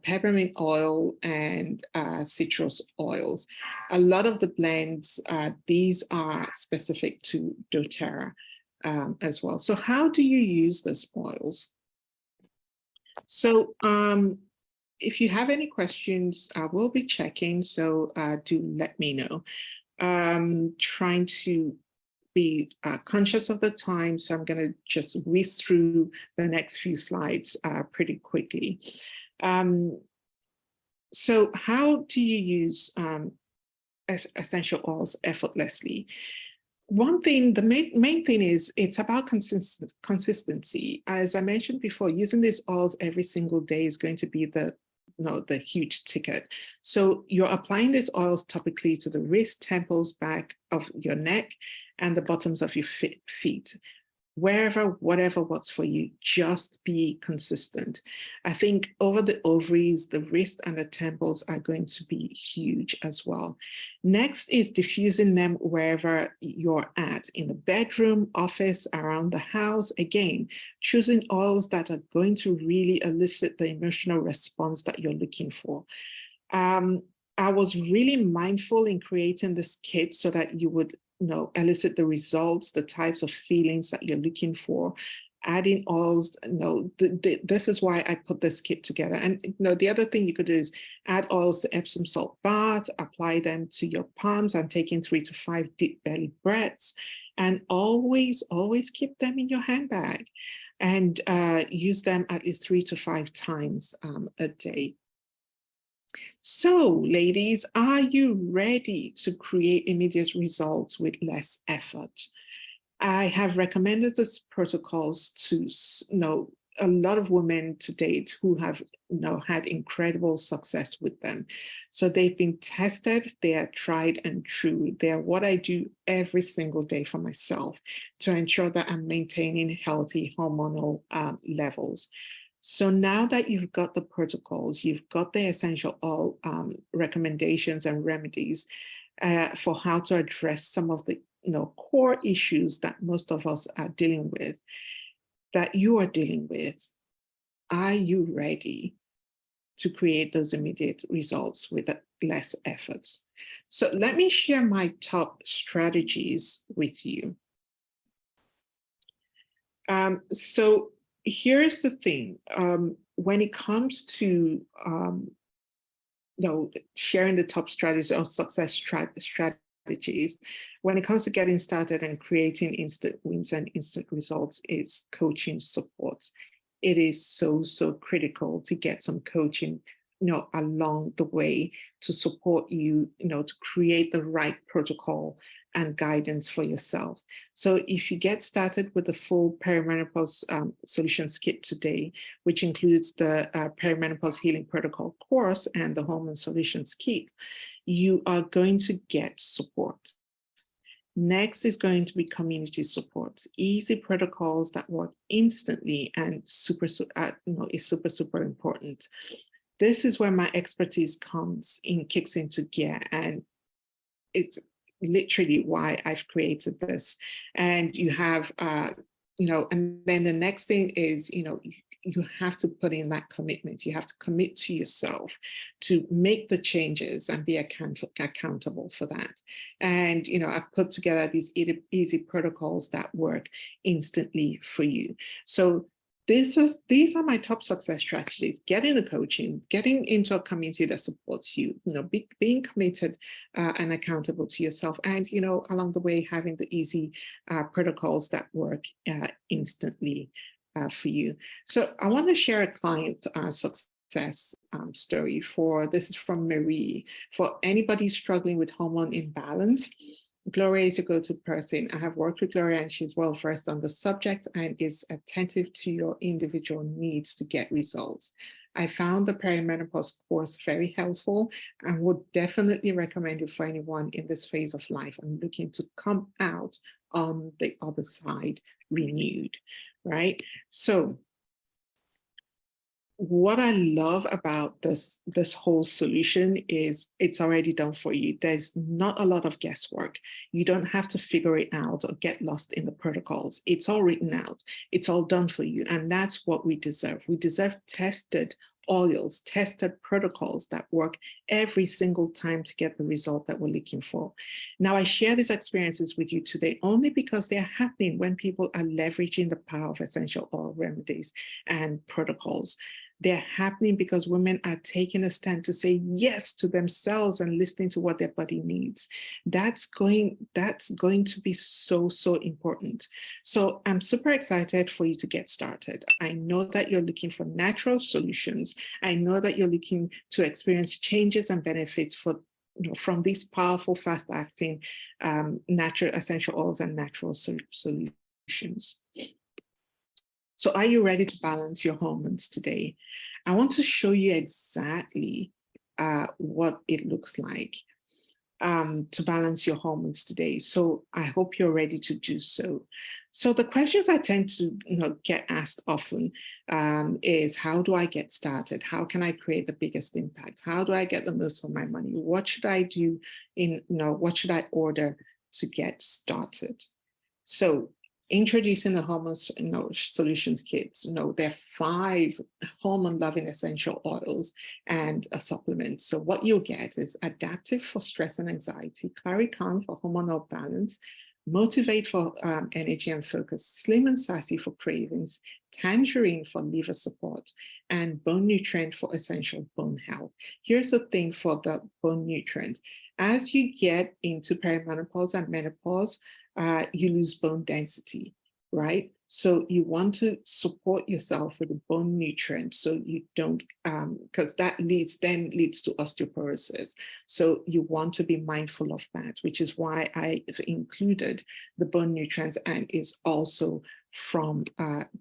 peppermint oil, and citrus oils. A lot of the blends, these are specific to doTERRA as well. So how do you use these oils? So if you have any questions, I will be checking, so do let me know. Trying to be conscious of the time, so I'm going to just whiz through the next few slides pretty quickly. So how do you use essential oils effortlessly? One thing, the main thing is it's about consistency. As I mentioned before, using these oils every single day is going to be the huge ticket. So you're applying these oils topically to the wrist, temples, back of your neck, and the bottoms of your feet. Wherever, whatever works for you, just be consistent. I think over the ovaries, the wrist and the temples are going to be huge as well. Next is diffusing them wherever you're at, in the bedroom, office, around the house. Again, choosing oils that are going to really elicit the emotional response that you're looking for. I was really mindful in creating this kit so that you would elicit the results, the types of feelings that you're looking for. Adding oils, this is why I put this kit together. And the other thing you could do is add oils to Epsom salt bath, apply them to your palms, and taking 3 to 5 deep belly breaths. And always, always keep them in your handbag and use them at least 3 to 5 times a day. So, ladies, are you ready to create immediate results with less effort? I have recommended these protocols to a lot of women to date who have had incredible success with them. So they've been tested, they are tried and true. They are what I do every single day for myself to ensure that I'm maintaining healthy hormonal levels. So now that you've got the protocols, you've got the essential oil recommendations and remedies for how to address some of the core issues that most of us are dealing with, that you are dealing with, are you ready to create those immediate results with less efforts? So let me share my top strategies with you. So here's the thing. When it comes to sharing the top strategies or success strategies, when it comes to getting started and creating instant wins and instant results, it's coaching support. It is so, so critical to get some coaching along the way to support you, to create the right protocol and guidance for yourself. So if you get started with the full perimenopause solutions kit today, which includes the perimenopause healing protocol course and the hormone solutions kit, you are going to get support. Next is going to be community support, easy protocols that work instantly and is super, super important. This is where my expertise kicks into gear, and it's literally why I've created this. And you have, and then the next thing is, you have to put in that commitment. You have to commit to yourself to make the changes and be accountable for that. And, I've put together these easy protocols that work instantly for you. So these are my top success strategies: getting the coaching, getting into a community that supports you, being committed and accountable to yourself, and along the way having the easy protocols that work instantly for you. So I want to share a client success story. This is from Marie. For anybody struggling with hormone imbalance, Gloria is a go-to person. I have worked with Gloria and she's well versed on the subject and is attentive to your individual needs to get results. I found the perimenopause course very helpful and would definitely recommend it for anyone in this phase of life and looking to come out on the other side renewed, right? So what I love about this whole solution is it's already done for you. There's not a lot of guesswork. You don't have to figure it out or get lost in the protocols. It's all written out. It's all done for you. And that's what we deserve. We deserve tested oils, tested protocols that work every single time to get the result that we're looking for. Now, I share these experiences with you today only because they are happening when people are leveraging the power of essential oil remedies and protocols. They're happening because women are taking a stand to say yes to themselves and listening to what their body needs. That's going to be so, so important. So I'm super excited for you to get started. I know that you're looking for natural solutions. I know that you're looking to experience changes and benefits from these powerful, fast-acting natural essential oils and natural solutions. So are you ready to balance your hormones today? I want to show you exactly what it looks like to balance your hormones today. So I hope you're ready to do so. So the questions I tend to get asked often is, how do I get started? How can I create the biggest impact? How do I get the most for my money? What should I do what should I order to get started? So introducing the hormone solutions kits. There are 5 hormone loving essential oils and a supplement. So what you'll get is adaptive for stress and anxiety, Calm for hormonal balance, Motivate for energy and focus, Slim and Sassy for cravings, Tangerine for liver support, and Bone Nutrient for essential bone health. Here's the thing for the bone nutrient. As you get into perimenopause and menopause, you lose bone density, right? So you want to support yourself with a bone nutrient so you don't, because that leads to osteoporosis. So you want to be mindful of that, which is why I've included the bone nutrients and is also from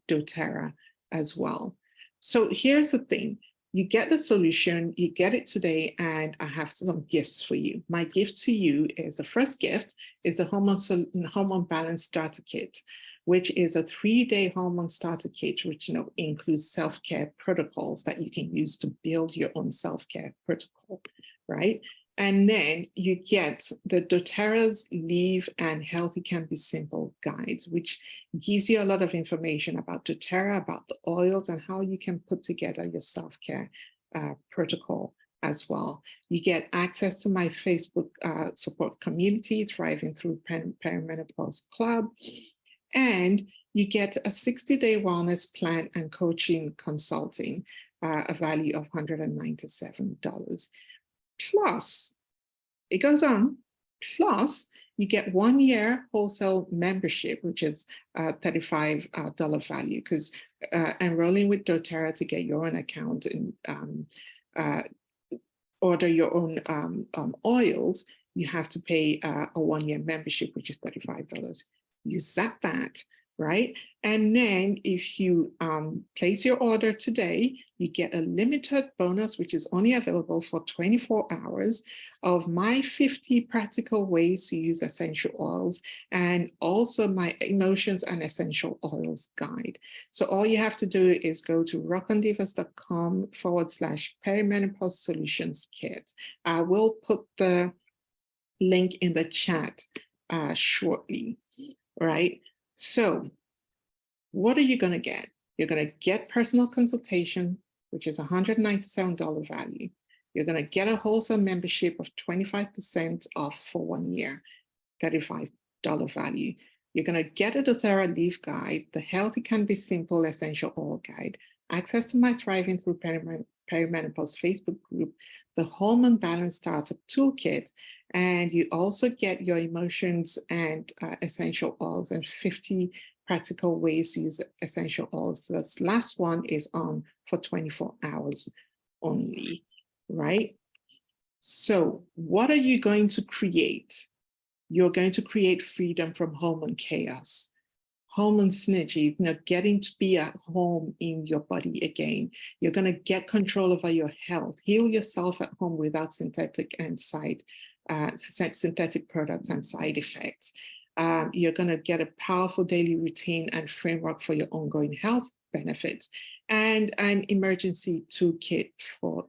doTERRA as well. So here's the thing. You get the solution, you get it today, and I have some gifts for you. My gift to you is, the first gift is the Hormone Balance Starter Kit, which is a 3-day hormone starter kit, which includes self-care protocols that you can use to build your own self-care protocol, right? And then you get the doTERRA's Live and Healthy Can Be Simple guides, which gives you a lot of information about doTERRA, about the oils, and how you can put together your self-care protocol as well. You get access to my Facebook support community, Thriving Through Perimenopause Club, and you get a 60-day wellness plan and coaching consulting, a value of $197. Plus, it goes on, plus you get 1 year wholesale membership, which is $35 value, because enrolling with doTERRA to get your own account and order your own oils, you have to pay a 1 year membership, which is $35. You set that, right? And then if you place your order today, you get a limited bonus, which is only available for 24 hours, of my 50 practical ways to use essential oils, and also my Emotions and Essential Oils guide. So all you have to do is go to rockandivas.com/perimenopause solutions kit. I will put the link in the chat shortly, right? So what are you going to get? You're going to get personal consultation, which is $197 value. You're going to get a wholesale membership of 25% off for 1 year, $35 value. You're going to get a doTERRA Live guide, the Healthy Can Be Simple Essential Oil guide, access to my Thriving Through Perimenopause Facebook group, the Hormone Balance Starter Toolkit, and you also get your Emotions and Essential Oils and 50 practical ways to use essential oils. So this last one is on for 24 hours only, right? So what are you going to create? You're going to create freedom from hormone chaos, hormone synergy, getting to be at home in your body again. You're going to get control over your health, heal yourself at home without synthetic products and side effects. You're going to get a powerful daily routine and framework for your ongoing health benefits, and an emergency toolkit for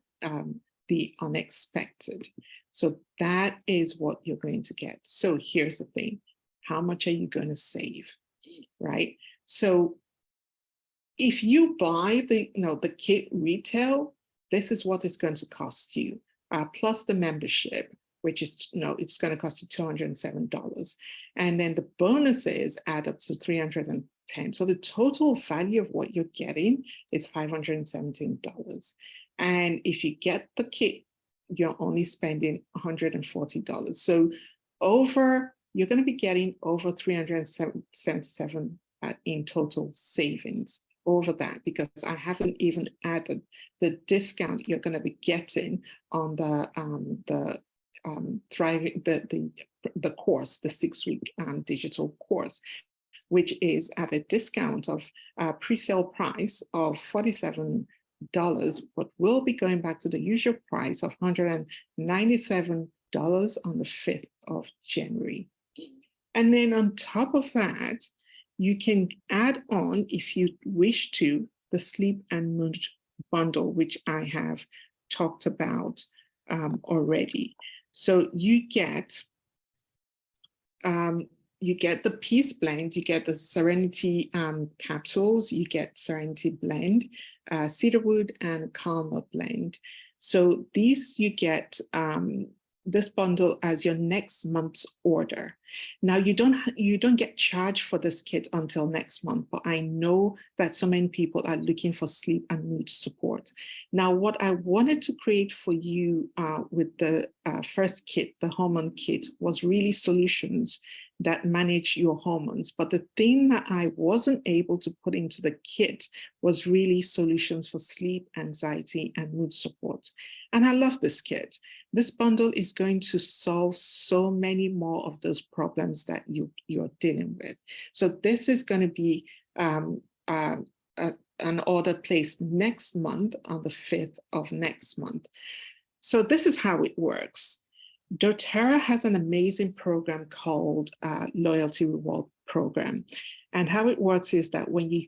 the unexpected. So that is what you're going to get. So here's the thing. How much are you going to save, right? So if you buy the kit retail, this is what it's going to cost you, plus the membership, which is, it's going to cost you $207. And then the bonuses add up to $310. So the total value of what you're getting is $517. And if you get the kit, you're only spending $140. So you're going to be getting over $377 in total savings over that, because I haven't even added the discount you're going to be getting on the Thriving, the course, the 6-week digital course, which is at a discount of pre-sale price of $47, but will be going back to the usual price of $197 on the 5th of January. And then on top of that, you can add on, if you wish to, the Sleep and Mood bundle, which I have talked about already. So you get you get the Peace Blend, you get the Serenity capsules, you get Serenity Blend, Cedarwood and Calmer Blend. So these you get this bundle as your next month's order. Now you don't get charged for this kit until next month, but I know that so many people are looking for sleep and mood support. Now, what I wanted to create for you with the first kit, the hormone kit, was really solutions that manage your hormones. But the thing that I wasn't able to put into the kit was really solutions for sleep, anxiety, and mood support. And I love this kit. This bundle is going to solve so many more of those problems that you're dealing with. So this is going to be an order placed next month on the 5th of next month. So this is how it works. doTERRA has an amazing program called Loyalty Reward Program. And how it works is that when you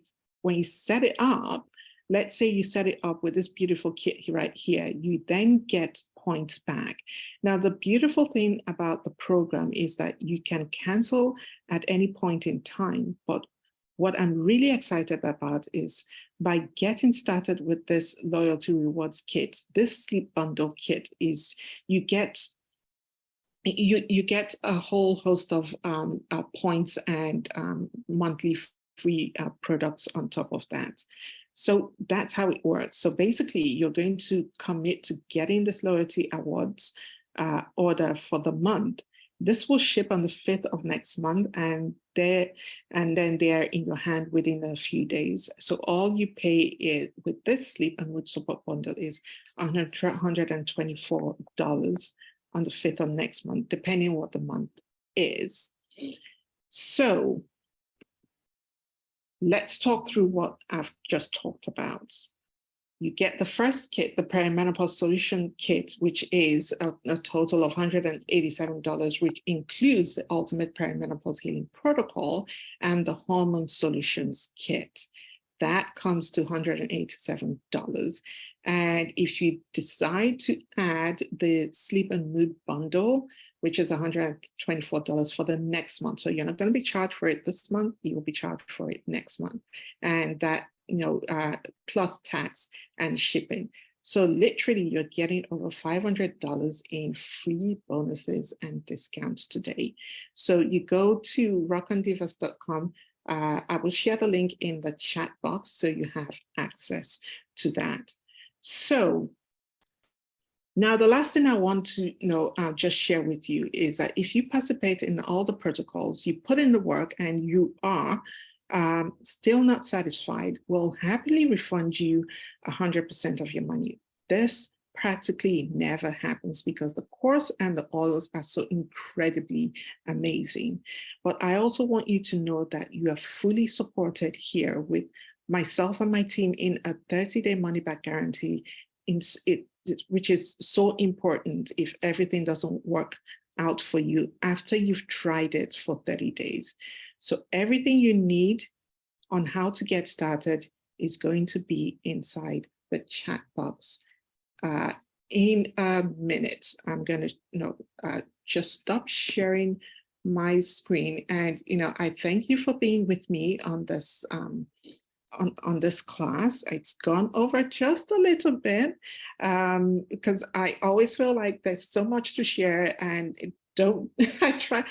set it up, let's say you set it up with this beautiful kit right here, you then get points back. Now, the beautiful thing about the program is that you can cancel at any point in time. But what I'm really excited about is by getting started with this Loyalty Rewards kit, this sleep bundle kit is you get a whole host of points and monthly free products on top of that. So that's how it works. So basically, you're going to commit to getting this Loyalty Awards order for the month. This will ship on the 5th of next month, and then they're in your hand within a few days. So all you pay is with this sleep and mood support bundle is $124 on the 5th of next month, depending on what the month is. So let's talk through what I've just talked about. You get the first kit, the Perimenopause Solution Kit, which is a total of $187, which includes the Ultimate Perimenopause Healing Protocol and the Hormone Solutions Kit. That comes to $187. And if you decide to add the Sleep and Mood Bundle, which is $124 for the next month. So you're not going to be charged for it this month, you will be charged for it next month. And that, plus tax and shipping. So literally you're getting over $500 in free bonuses and discounts today. So you go to rockandivas.com. I will share the link in the chat box so you have access to that. So now, the last thing I want to just share with you is that if you participate in all the protocols, you put in the work and you are still not satisfied, we'll happily refund you 100% of your money. This practically never happens because the course and the oils are so incredibly amazing. But I also want you to know that you are fully supported here with myself and my team in a 30-day money-back guarantee, which is so important if everything doesn't work out for you after you've tried it for 30 days. So everything you need on how to get started is going to be inside the chat box. In a minute, I'm going to just stop sharing my screen. And, I thank you for being with me on this on this class. It's gone over just a little bit because I always feel like there's so much to share, and I try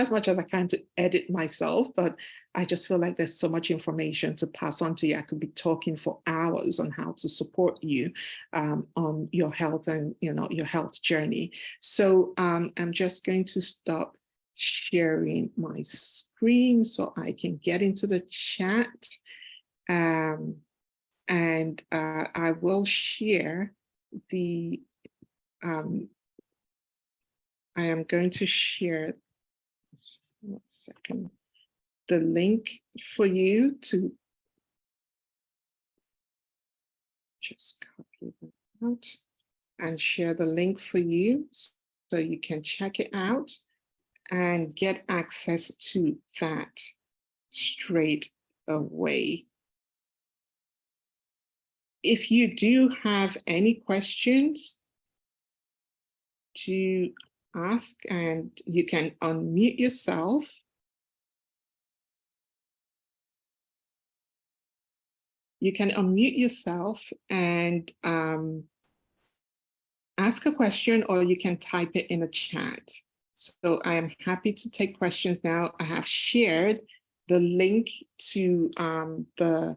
as much as I can to edit myself, but I just feel like there's so much information to pass on to you. I could be talking for hours on how to support you on your health and your health journey. So I'm just going to stop sharing my screen so I can get into the chat. And I will share the, I am going to share, 1 second, the link for you to just copy that out and share the link for you so you can check it out and get access to that straight away. If you do have any questions to ask, and you can unmute yourself you can unmute yourself and ask a question, or you can type it in the chat. So I am happy to take questions now. I have shared the link to the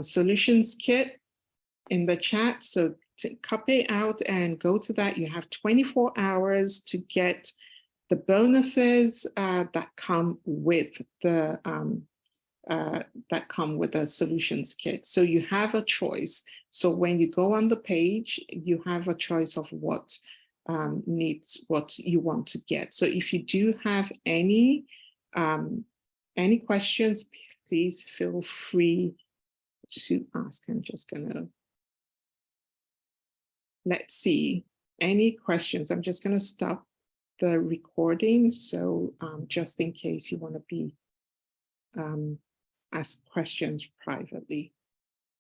solutions kit in the chat. So to copy out and go to that, you have 24 hours to get the bonuses that come with the solutions kit. So you have a choice. So when you go on the page, you have a choice of what what you want to get. So if you do have any questions, please feel free to ask. I'm just gonna, let's see, any questions. I'm just gonna stop the recording. So just in case you want to be ask questions privately.